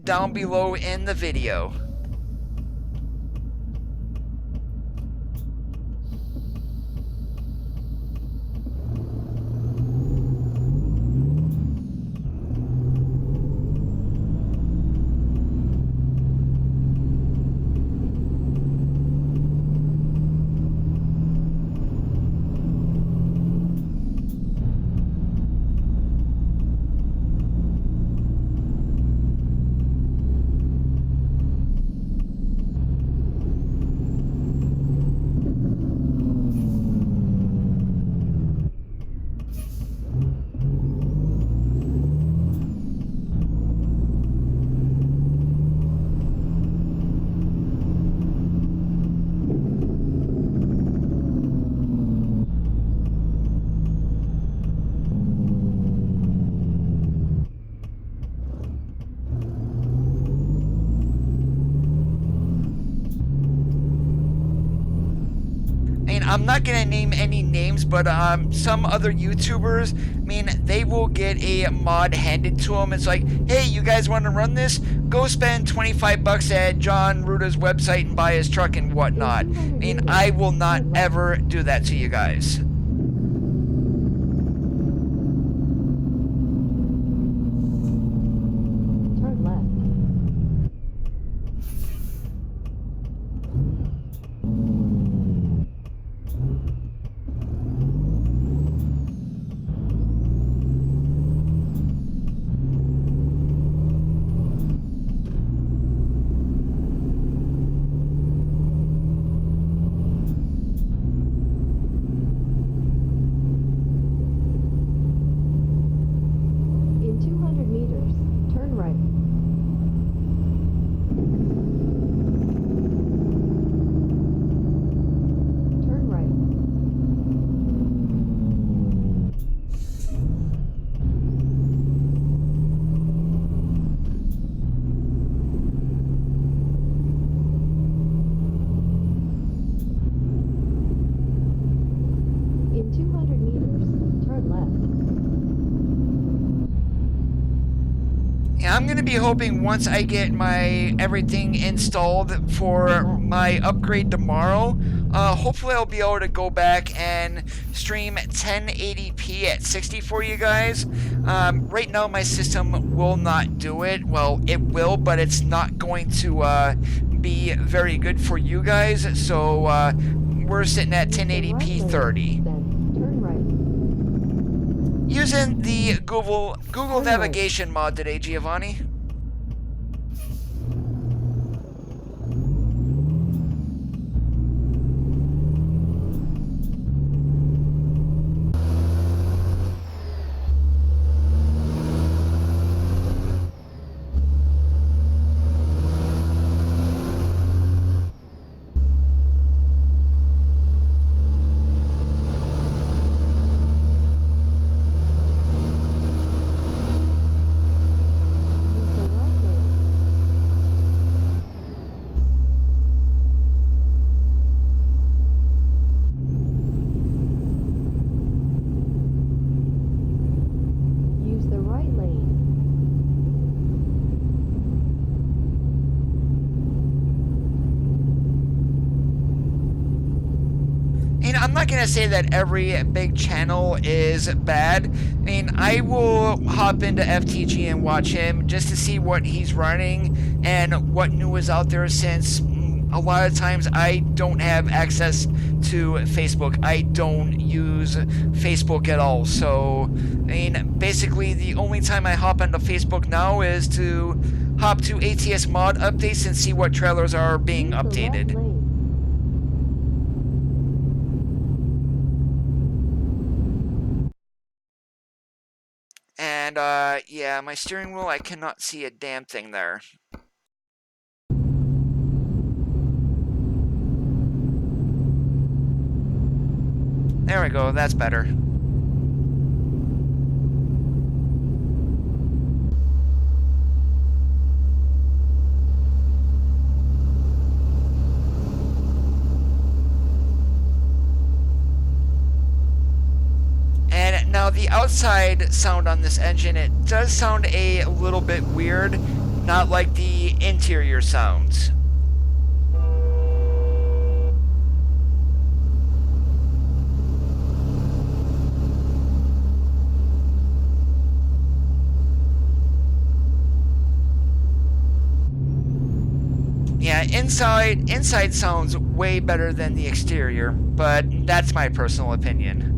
down below in the video. I'm not going to name any names, but some other YouTubers, I mean, they will get a mod handed to them. It's like, hey, you guys want to run this? Go spend 25 bucks at John Ruda's website and buy his truck and whatnot. I mean, I will not ever do that to you guys. Turn left. In 200 meters, turn right. Turn right. In 200 meters, turn left. Yeah, I'm going to be hoping once I get my everything installed for my upgrade tomorrow, hopefully I'll be able to go back and stream 1080p at 60 for you guys. Right now my system will not do it. Well, it will, but it's not going to be very good for you guys. So we're sitting at 1080p 30. Then turn right. Using the Google navigation mod today, Giovanni. Use the right lane. And I'm not going to say that every big channel is bad. I mean, I will hop into FTG and watch him just to see what he's running and what new is out there, since a lot of times I don't have access to Facebook. I don't use Facebook at all. So, I mean, basically the only time I hop onto Facebook now is to hop to ATS mod updates and see what trailers are being Use the left updated. lane. And, yeah, my steering wheel, I cannot see a damn thing there. There we go, that's better. And now the outside sound on this engine, it does sound a little bit weird, not like the interior sounds. Yeah, inside sounds way better than the exterior, but that's my personal opinion.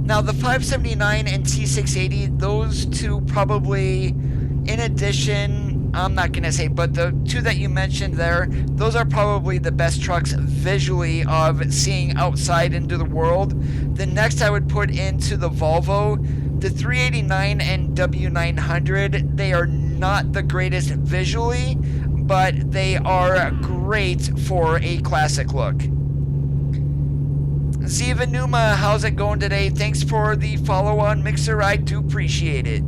Now the 579 and T680, those two probably, in addition, I'm not going to say, but the two that you mentioned there, those are probably the best trucks visually of seeing outside into the world. The next I would put into the Volvo, the 389 and W900, they are not the greatest visually, but they are great for a classic look. Ziva Numa, how's it going today? Thanks for the follow on Mixer, I do appreciate it.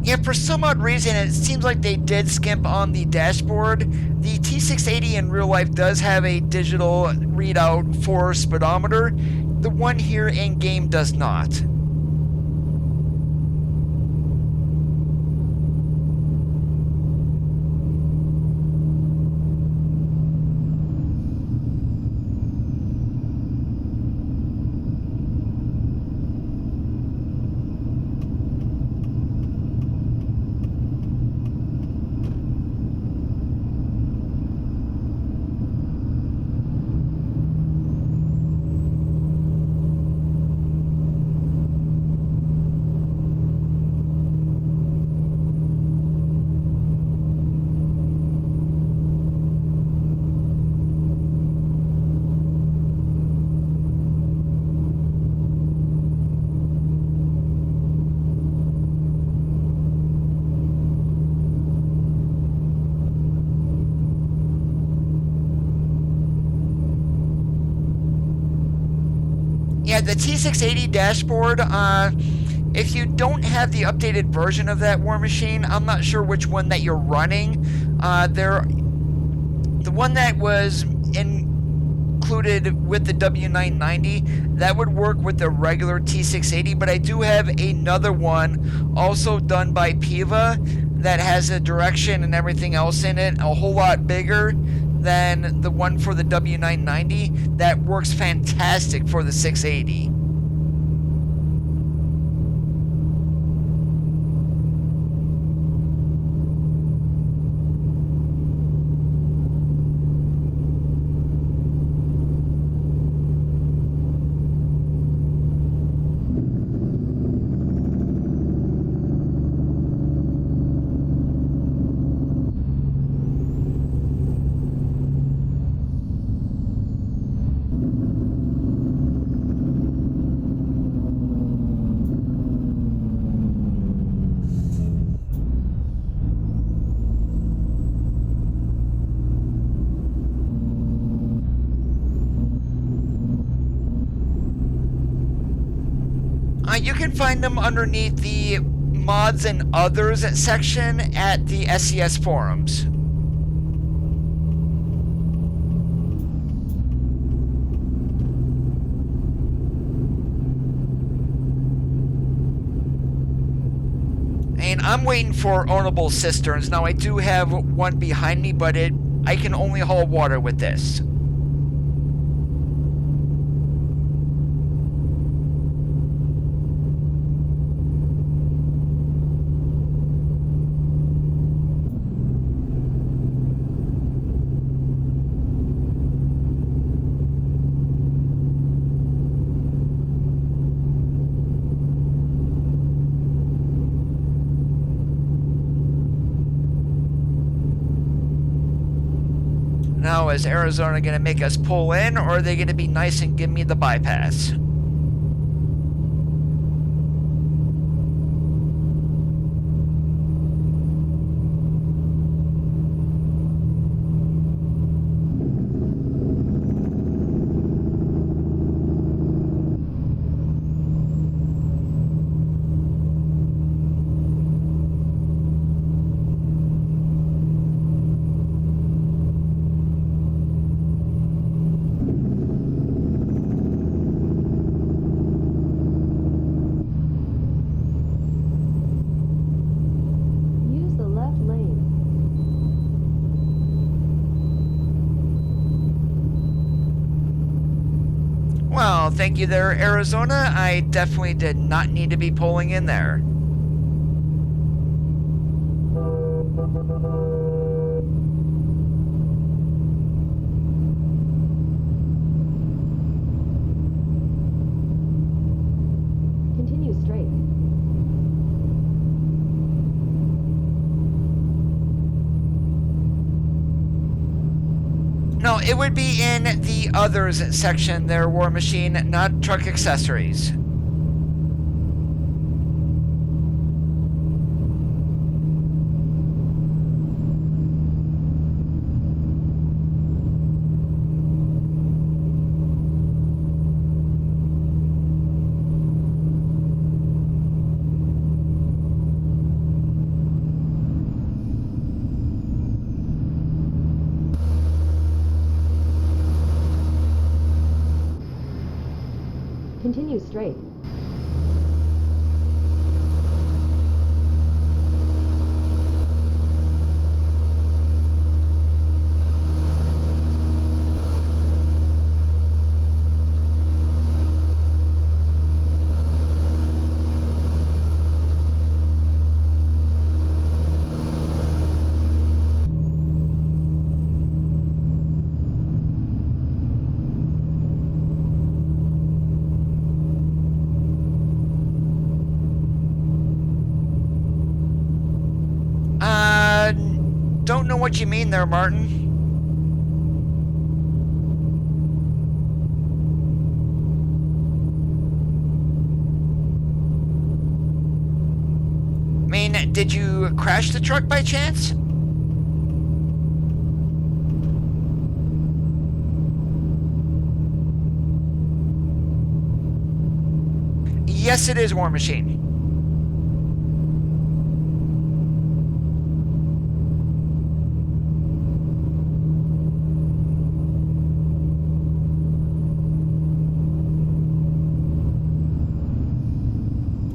Yeah, for some odd reason, it seems like they did skimp on the dashboard. The T680 in real life does have a digital readout for speedometer. The one here in game does not. yeah, the T680 dashboard, if you don't have the updated version of that War Machine, I'm not sure which one that you're running. The one that was included with the W990, that would work with the regular T680, but I do have another one also done by Piva that has a direction and everything else in it, a whole lot bigger than the one for the W990, that works fantastic for the 680. You can find them underneath the mods and others section at the SCS forums. And I'm waiting for ownable cisterns. Now I do have one behind me, but I can only haul water with this. Now, is Arizona going to make us pull in, or are they going to be nice and give me the bypass? Well, thank you there, Arizona. I definitely did not need to be pulling in there. Continue straight. No, it would be in the others section there, War Machine, not truck accessories. Continue straight. Don't know what you mean there, Martin. I mean, did you crash the truck by chance? Yes, it is War Machine.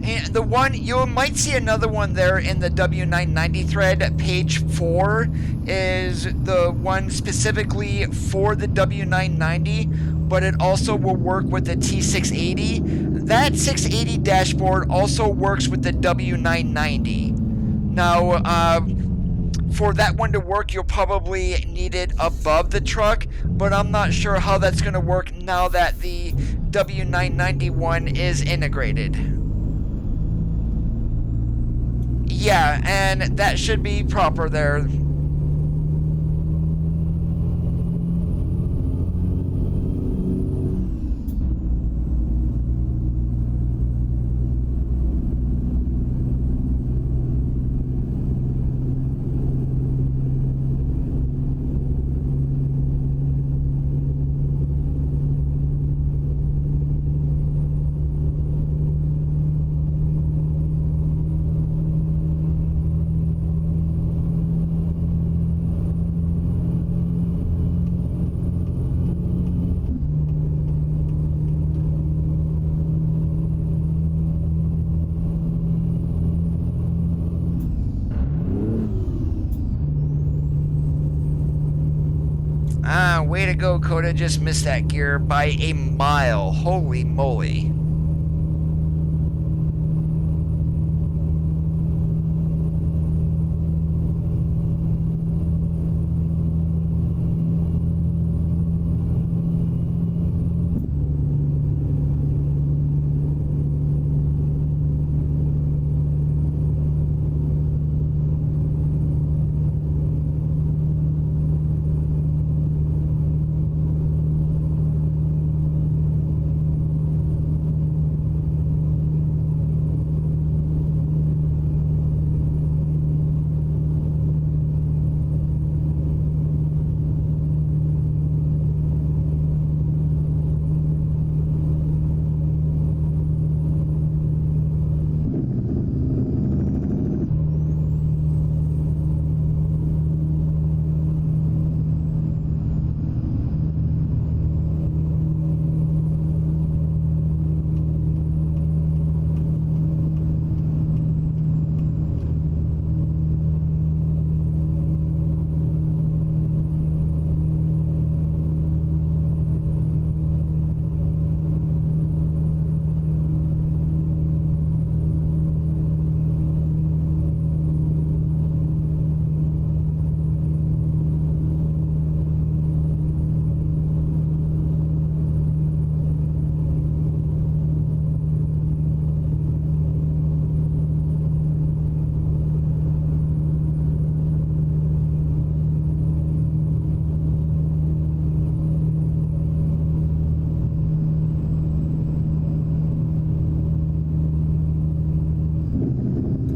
And the one, you might see another one there in the W990 thread. Page 4 is the one specifically for the W990, but it also will work with the T680. That 680 dashboard also works with the W990. Now, for that one to work, you'll probably need it above the truck, but I'm not sure how that's going to work now that the W990 one is integrated. Yeah, and that should be proper there. Way to go, Coda. Just missed that gear by a mile. Holy moly.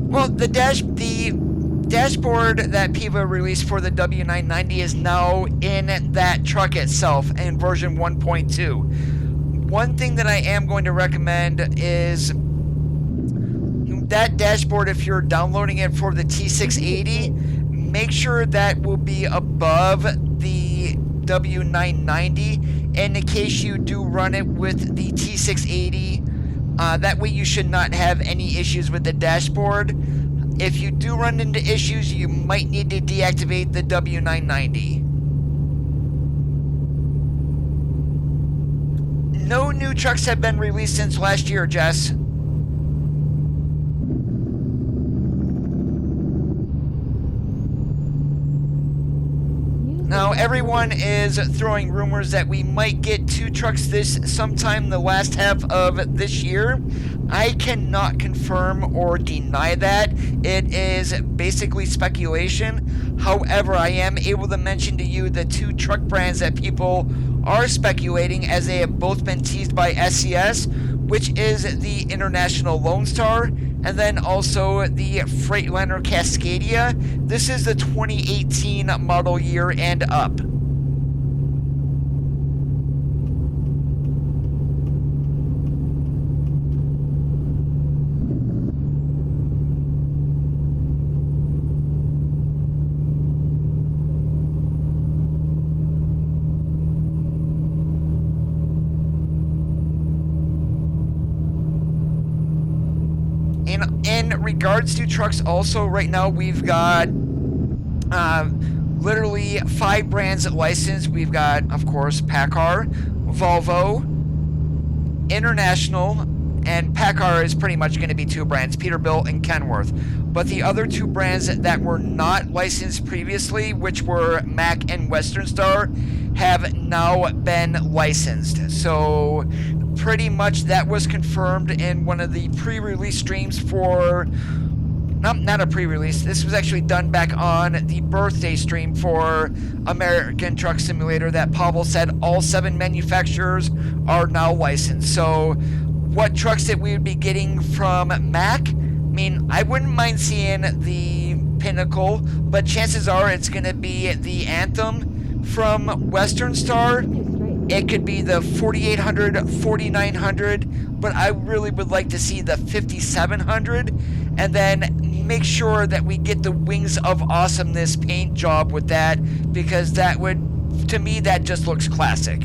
Well, the dashboard that Piva released for the W990 is now in that truck itself in version 1.2. One thing that I am going to recommend is that dashboard, if you're downloading it for the T680, make sure that will be above the W990 in case you do run it with the T680. That way you should not have any issues with the dashboard. If you do run into issues, you might need to deactivate the W990. No new trucks have been released since last year, Jess. Now, everyone is throwing rumors that we might get 2 trucks sometime the last half of this year. I cannot confirm or deny that. It is basically speculation. However, I am able to mention to you the 2 truck brands that people are speculating, as they have both been teased by SCS, which is the International Lone Star, and then also the Freightliner Cascadia. This is the 2018 model year and up. in regards to trucks, also right now we've got literally 5 brands licensed. We've got, of course, PACCAR, Volvo, International, and PACCAR is pretty much going to be 2 brands, Peterbilt and Kenworth. But the other 2 brands that were not licensed previously, which were Mack and Western Star, have now been licensed. So pretty much that was confirmed in one of the pre-release streams for... Not a pre-release. This was actually done back on the birthday stream for American Truck Simulator that Pavel said all 7 manufacturers are now licensed. So what trucks that we would be getting from Mack? I mean, I wouldn't mind seeing the Pinnacle, but chances are it's going to be the Anthem. From Western Star, it could be the 4800, 4900, but I really would like to see the 5700, and then make sure that we get the Wings of Awesomeness paint job with that, because that would, to me, that just looks classic.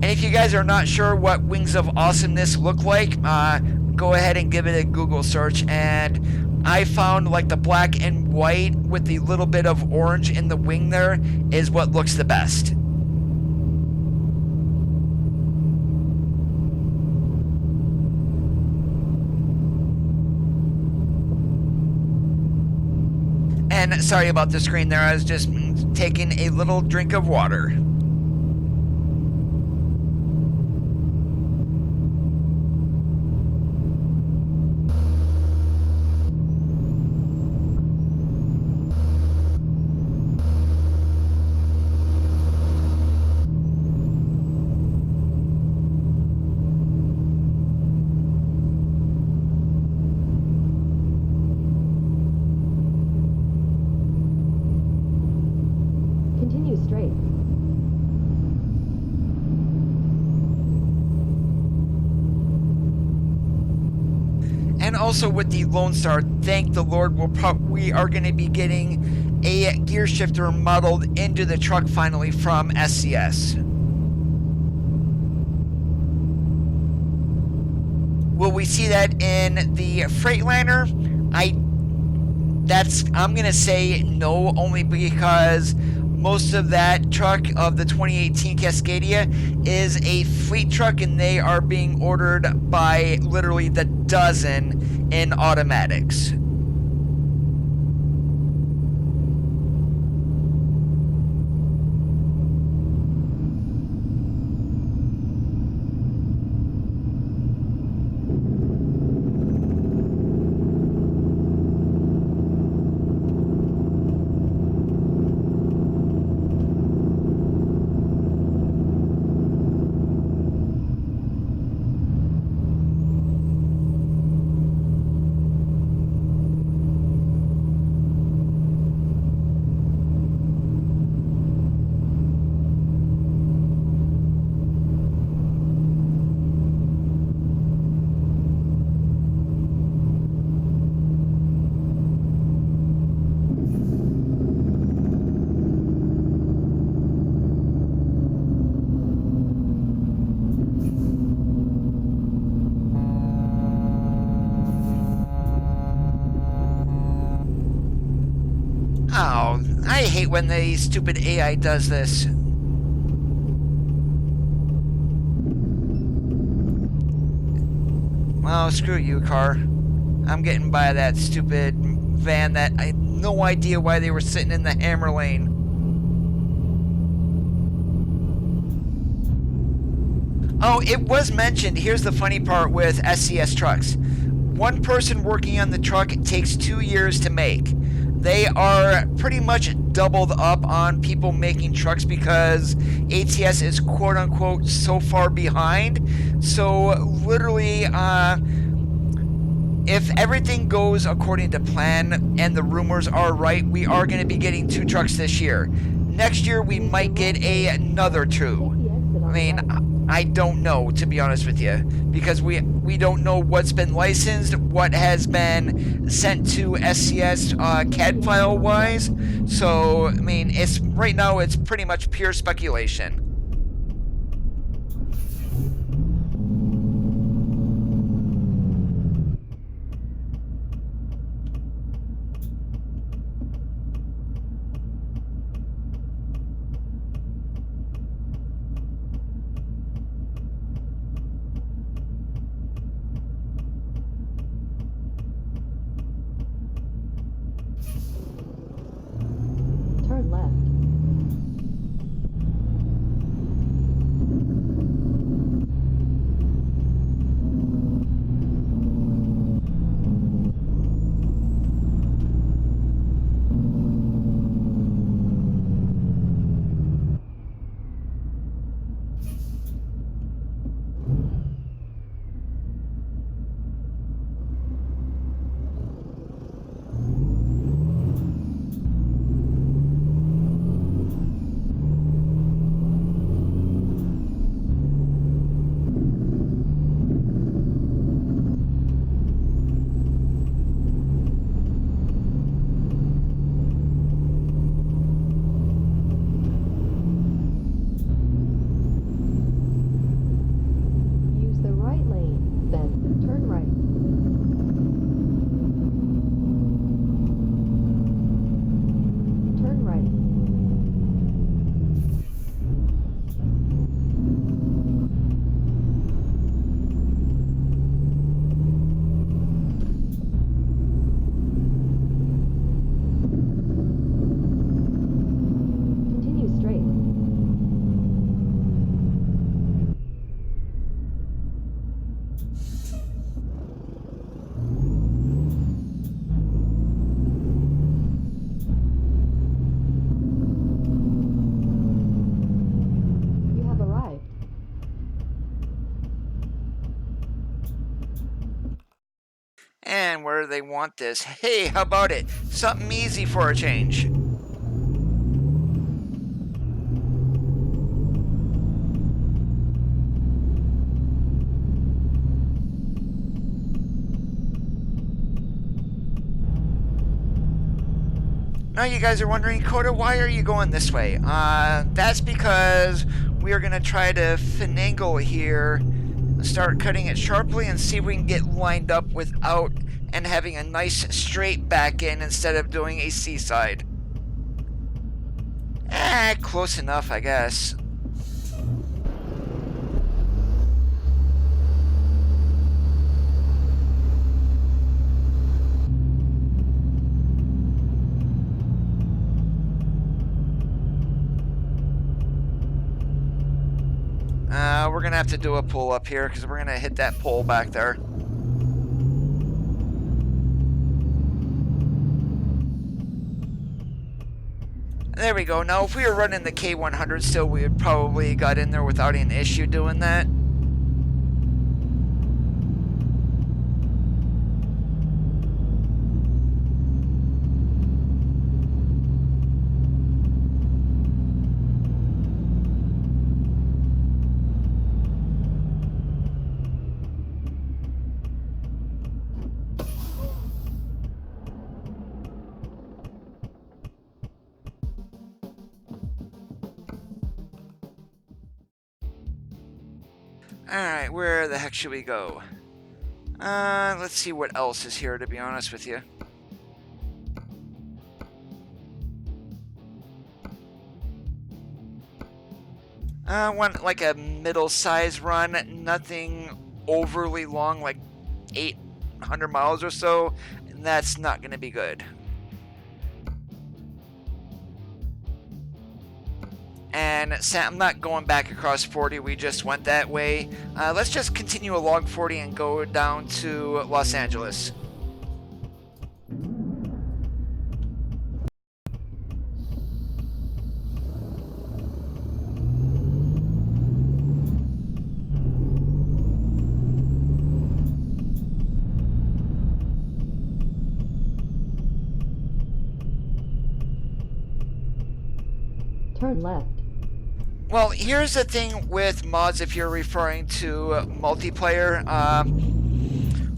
And if you guys are not sure what Wings of Awesomeness look like, go ahead and give it a Google search, and I found like the black and white with the little bit of orange in the wing there is what looks the best. And sorry about the screen there, I was just taking a little drink of water. And also with the Lone Star, thank the Lord, we are going to be getting a gear shifter modeled into the truck finally from SCS. Will we see that in the Freightliner? I'm going to say no, only because most of that truck of the 2018 Cascadia is a fleet truck, and they are being ordered by literally the dozen in automatics. Oh, I hate when the stupid AI does this. Well, screw you, car. I'm getting by that stupid van that I had no idea why they were sitting in the hammer lane. Oh, it was mentioned. Here's the funny part with SCS trucks. One person working on the truck takes 2 years to make. They are pretty much doubled up on people making trucks because ATS is quote-unquote so far behind. So literally, if everything goes according to plan and the rumors are right, we are going to be getting 2 trucks this year. Next year, we might get another 2. I mean, I don't know, to be honest with you, because we don't know what's been licensed, what has been sent to SCS CAD file wise. So I mean, right now it's pretty much pure speculation. And where do they want this? Hey, how about it? Something easy for a change. Now you guys are wondering, Coda, why are you going this way? That's because we are going to try to finagle here, start cutting it sharply, and see if we can get lined up without and having a nice straight back in instead of doing a seaside. Close enough, I guess. We're gonna have to do a pull up here because we're gonna hit that pole back there. There we go. Now, if we were running the K-100 still, we would probably got in there without an issue doing that. Alright, where the heck should we go? Let's see what else is here, to be honest with you. Want like a middle-sized run, nothing overly long, like 800 miles or so, and that's not going to be good. And I'm not going back across 40, we just went that way. Let's just continue along 40 and go down to Los Angeles. Turn left. Well, here's the thing with mods, if you're referring to multiplayer,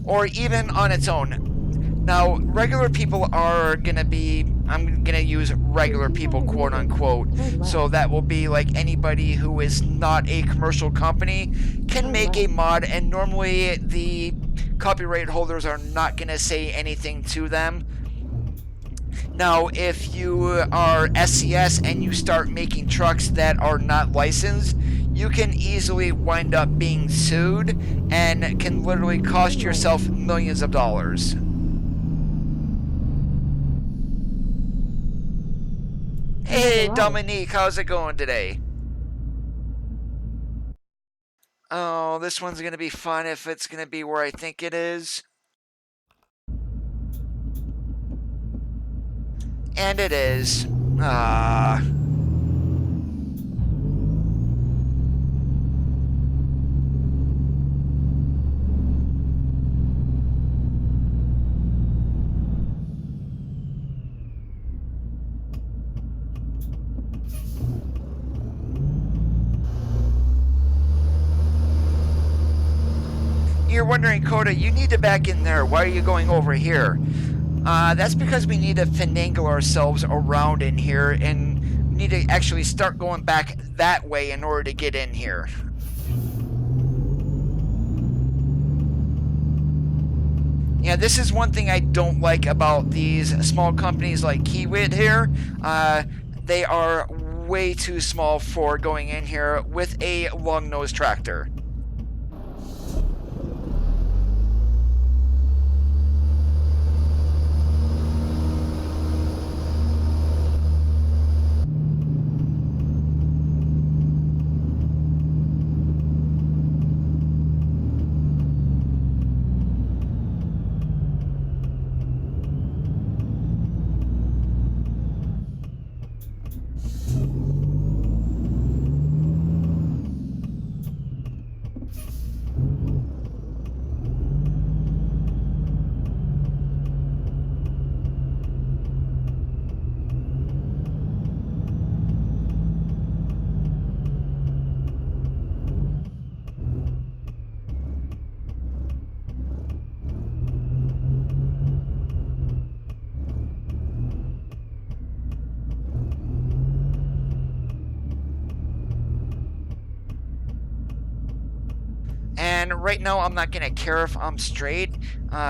or even on its own. Now, regular people are going to be, I'm going to use regular people, quote unquote, so that will be like anybody who is not a commercial company can make a mod, and normally the copyright holders are not going to say anything to them. Now, if you are SCS and you start making trucks that are not licensed, you can easily wind up being sued and can literally cost yourself millions of dollars. Hey, Dominique, how's it going today? Oh, this one's going to be fun if it's going to be where I think it is. And it is. You're wondering, Coda, you need to back in there. Why are you going over here? That's because we need to finagle ourselves around in here, and we need to actually start going back that way in order to get in here. Yeah, this is one thing I don't like about these small companies like Kiewit here. They are way too small for going in here with a long-nosed tractor. And right now, I'm not going to care if I'm straight,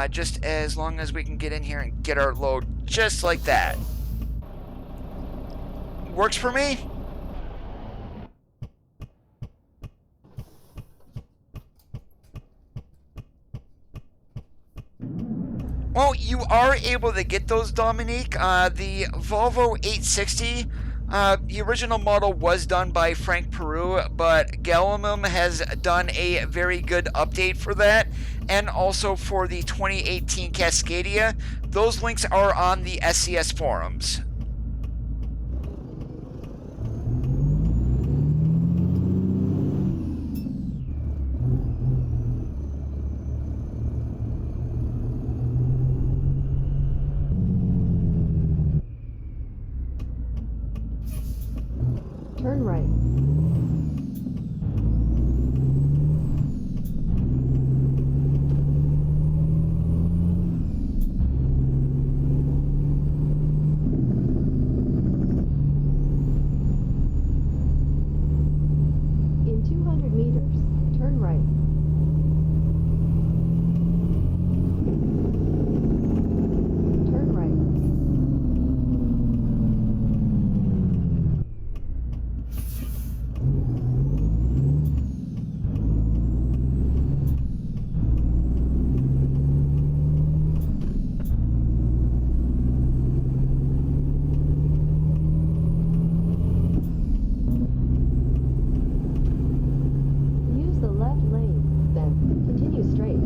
just as long as we can get in here and get our load just like that. Works for me. Well, you are able to get those, Dominique. The Volvo 860, the original model was done by Frank Peru, but Gallimum has done a very good update for that, and also for the 2018 Cascadia. Those links are on the SCS forums. Turn right. In 200 meters, turn right. Turn right. Use the left lane, then continue straight.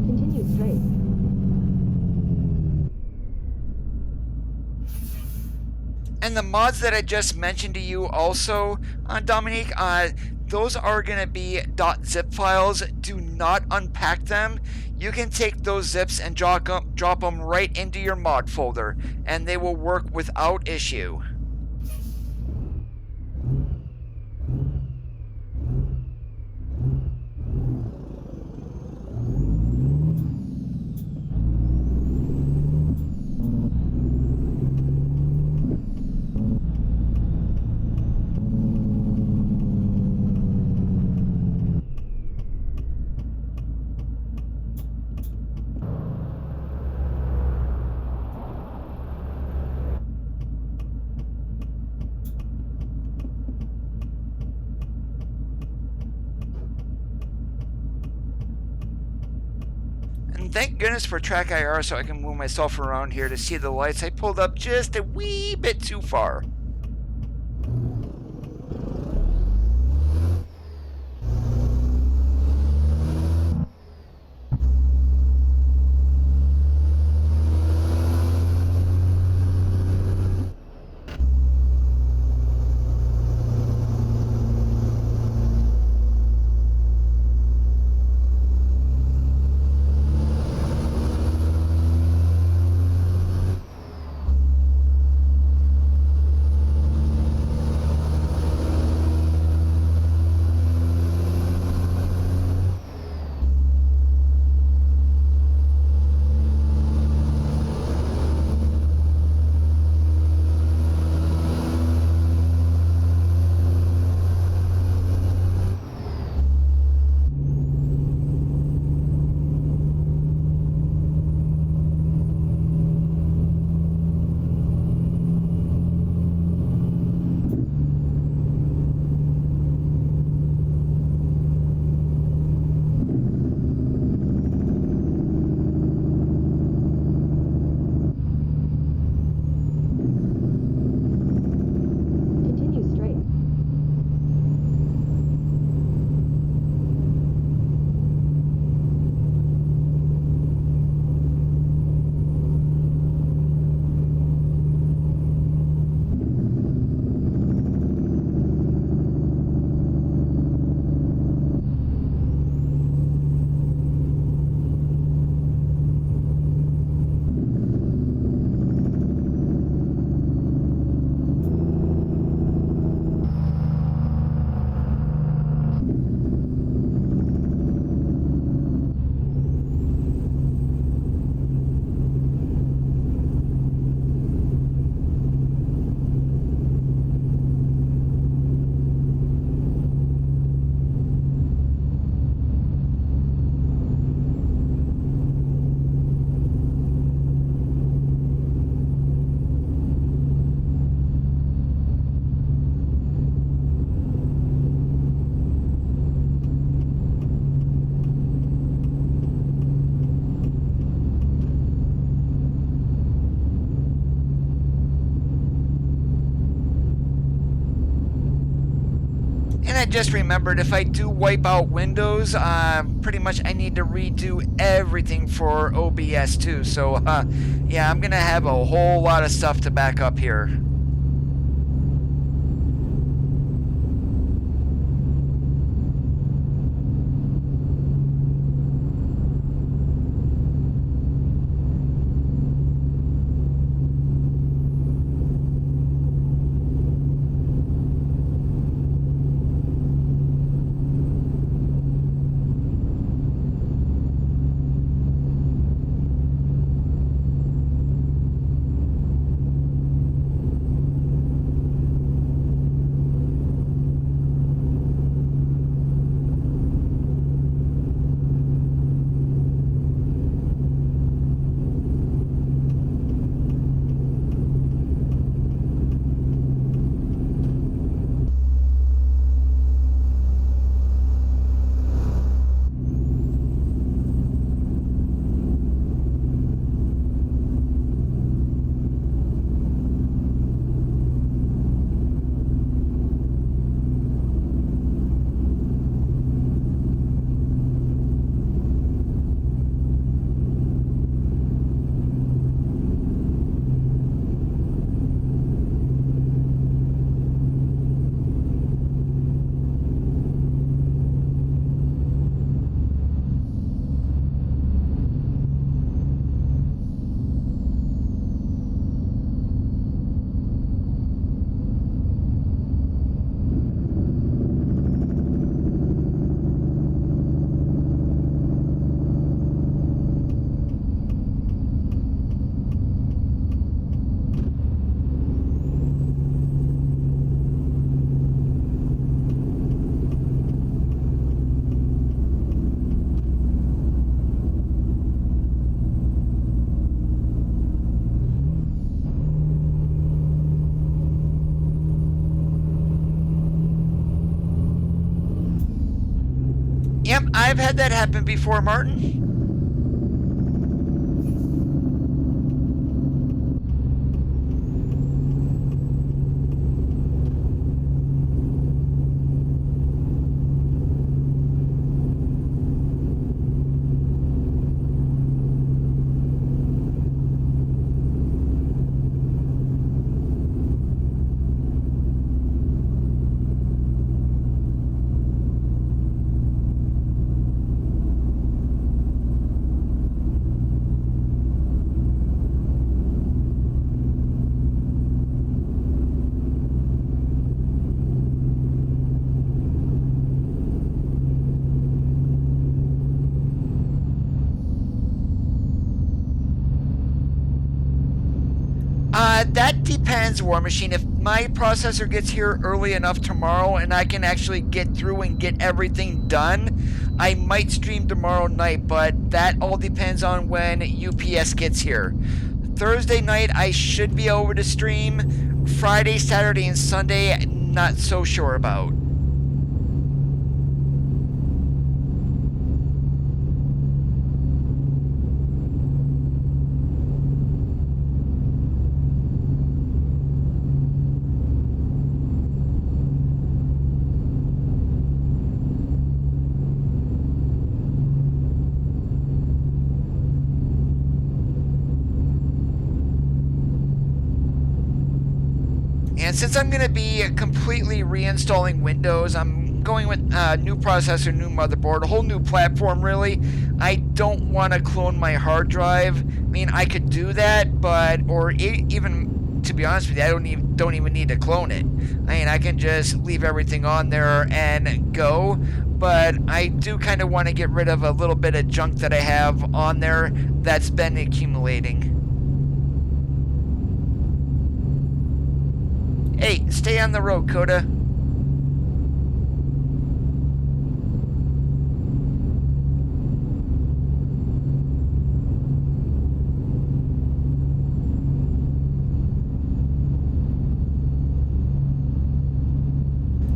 Continue straight. And the mods that I just mentioned to you also, Dominique, those are going to be .zip files. Do not unpack them. You can take those zips and drop them right into your mod folder, and they will work without issue. And thank goodness for TrackIR so I can move myself around here to see the lights. I pulled up just a wee bit too far. And I just remembered, if I do wipe out Windows, pretty much I need to redo everything for OBS too. So yeah, I'm gonna have a whole lot of stuff to back up here. Yep, I've had that happen before, Martin. That depends, War Machine. If my processor gets here early enough tomorrow and I can actually get through and get everything done, I might stream tomorrow night, but that all depends on when UPS gets here. Thursday night, I should be able to stream. Friday, Saturday, and Sunday, not so sure about. And since I'm going to be completely reinstalling Windows, I'm going with new processor, new motherboard, a whole new platform, really. I don't want to clone my hard drive. I mean, I could do that, but, or even, to be honest with you, I don't even need to clone it. I mean, I can just leave everything on there and go, but I do kind of want to get rid of a little bit of junk that I have on there that's been accumulating. Hey, stay on the road, Coda.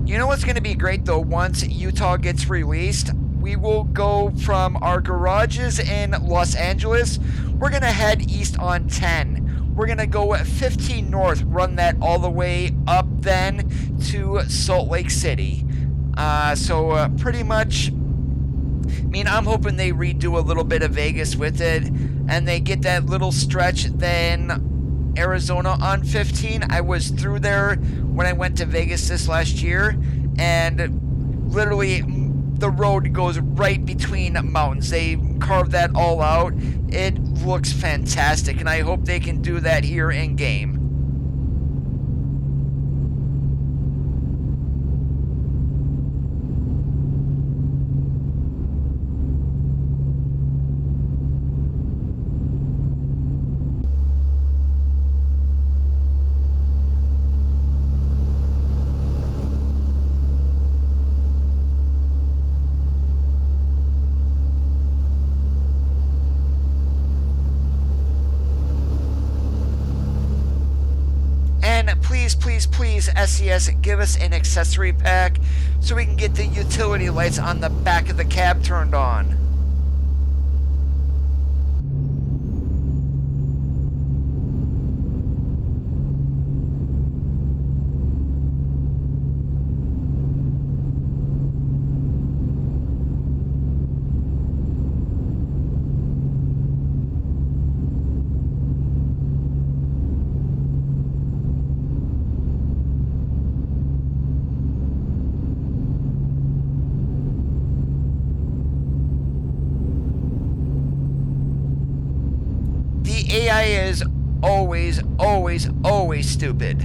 You know what's going to be great, though, once Utah gets released? We will go from our garages in Los Angeles. We're going to head east on 10. We're going to go at 15 north, run that all the way up then to Salt Lake City. So pretty much, I mean, I'm hoping they redo a little bit of Vegas with it, and they get that little stretch. Then Arizona on 15. I was through there when I went to Vegas this last year, and literally the road goes right between mountains. They carved that all out. It looks fantastic, and I hope they can do that here in game. And please, please, please, SES, give us an accessory pack so we can get the utility lights on the back of the cab turned on. The AI is always, always, always stupid.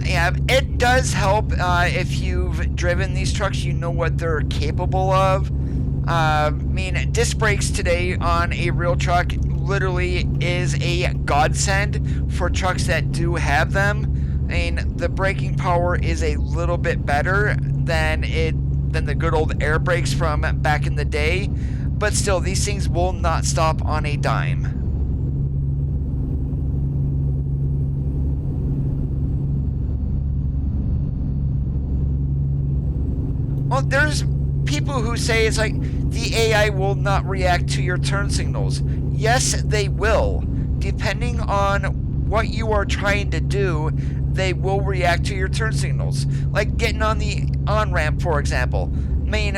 Yeah, it does help if you've driven these trucks, you know what they're capable of. I mean, disc brakes today on a real truck literally is a godsend for trucks that do have them. I mean, the braking power is a little bit better than the good old air brakes from back in the day, but still, these things will not stop on a dime. Well, there's people who say it's like the AI will not react to your turn signals. Yes, they will. Depending on what you are trying to do, they will react to your turn signals. Like getting on the on-ramp, for example. I mean,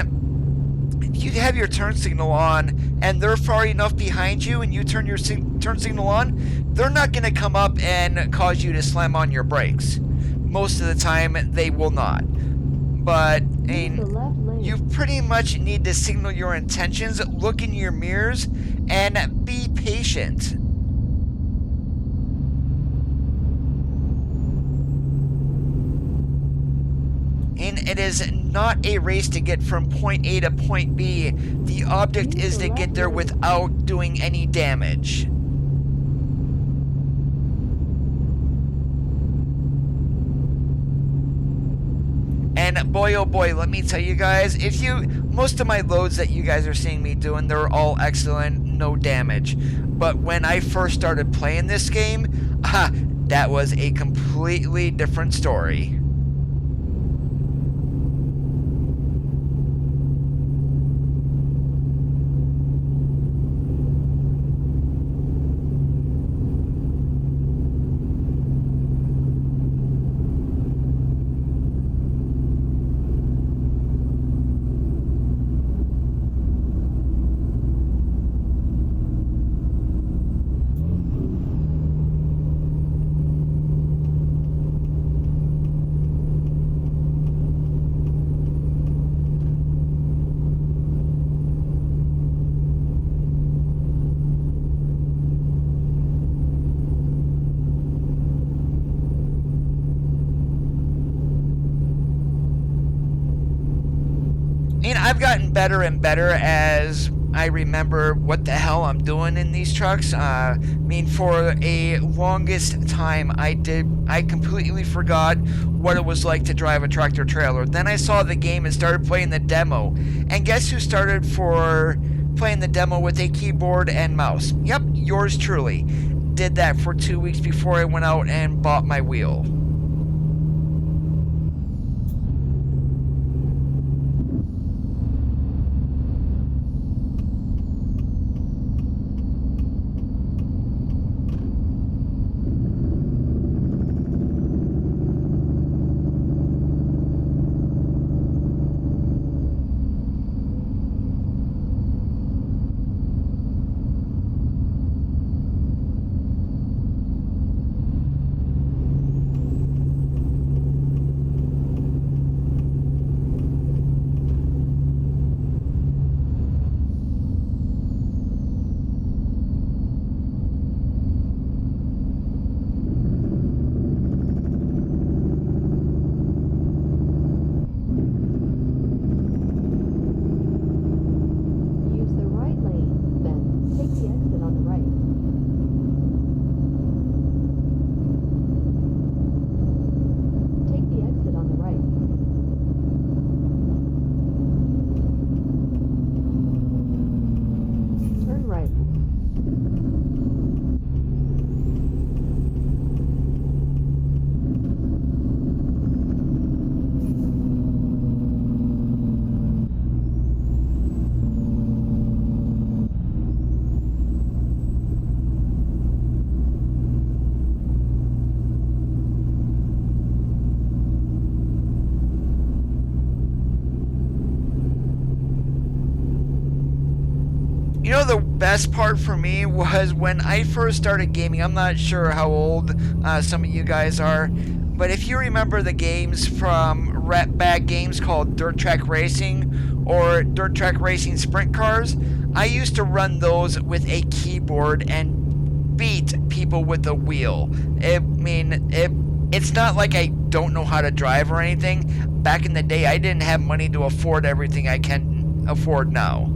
if you have your turn signal on and they're far enough behind you and you turn your turn signal on, they're not going to come up and cause you to slam on your brakes. Most of the time, they will not. But, I mean, you pretty much need to signal your intentions, look in your mirrors, and be patient. And it is not a race to get from point A to point B. The object is to get there without doing any damage. And boy, oh boy, let me tell you guys, most of my loads that you guys are seeing me doing, they're all excellent, no damage. But when I first started playing this game, that was a completely different story. I've gotten better and better as I remember what the hell I'm doing in these trucks. For a longest time, I completely forgot what it was like to drive a tractor trailer. Then I saw the game and started playing the demo. And guess who started playing the demo with a keyboard and mouse? Yep, yours truly. Did that for 2 weeks before I went out and bought my wheel. You know, the best part for me was when I first started gaming. I'm not sure how old some of you guys are, but if you remember the games from back games called Dirt Track Racing or Dirt Track Racing Sprint Cars, I used to run those with a keyboard and beat people with a wheel. It's not like I don't know how to drive or anything. Back in the day, I didn't have money to afford everything I can afford now.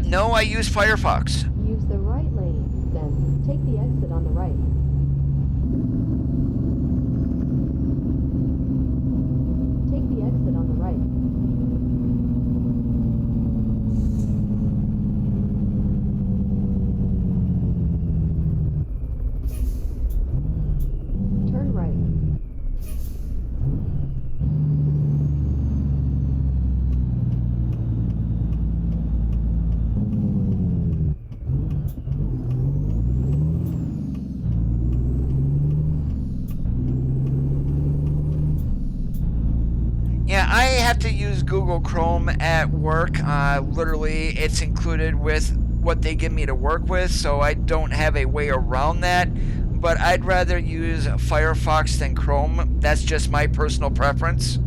No, I use Firefox. Use the right lane, then take the exit on the right. Take the exit on the right. Turn right. Yeah, I have to use Google Chrome at work. Literally, it's included with what they give me to work with, so I don't have a way around that. But I'd rather use Firefox than Chrome. That's just my personal preference.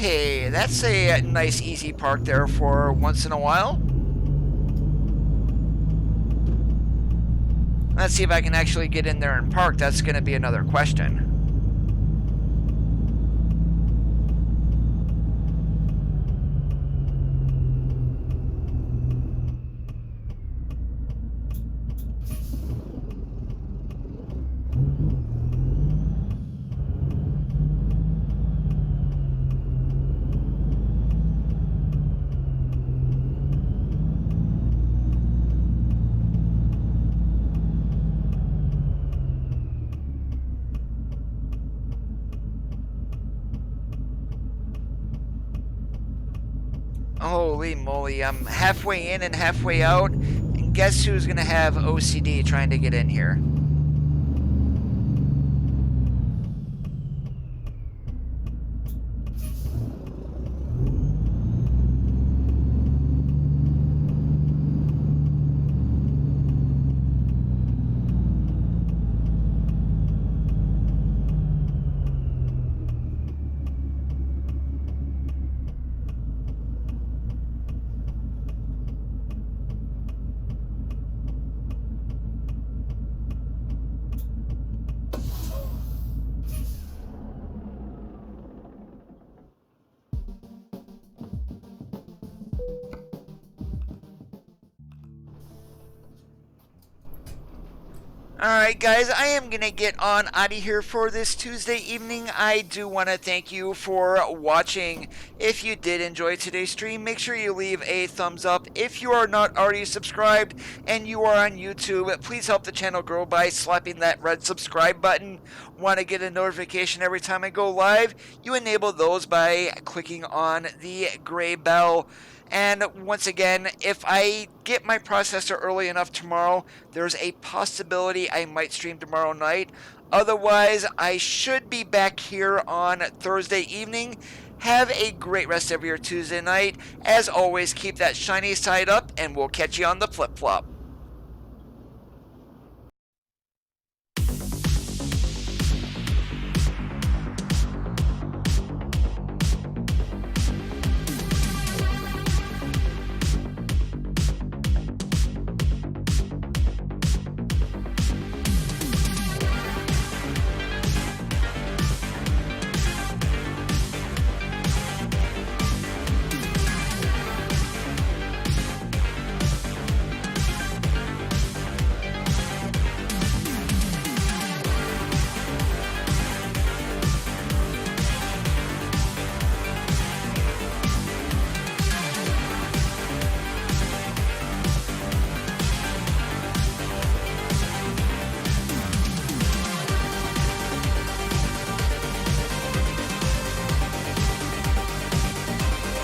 Hey, that's a nice easy park there for once in a while. Let's see if I can actually get in there and park. That's going to be another question. Holy moly, I'm halfway in and halfway out, and guess who's gonna have OCD trying to get in here? Alright guys, I am going to get on out of here for this Tuesday evening. I do want to thank you for watching. If you did enjoy today's stream, make sure you leave a thumbs up. If you are not already subscribed and you are on YouTube, please help the channel grow by slapping that red subscribe button. Want to get a notification every time I go live? You enable those by clicking on the gray bell. And once again, if I get my processor early enough tomorrow, there's a possibility I might stream tomorrow night. Otherwise, I should be back here on Thursday evening. Have a great rest of your Tuesday night. As always, keep that shiny side up, and we'll catch you on the flip-flop.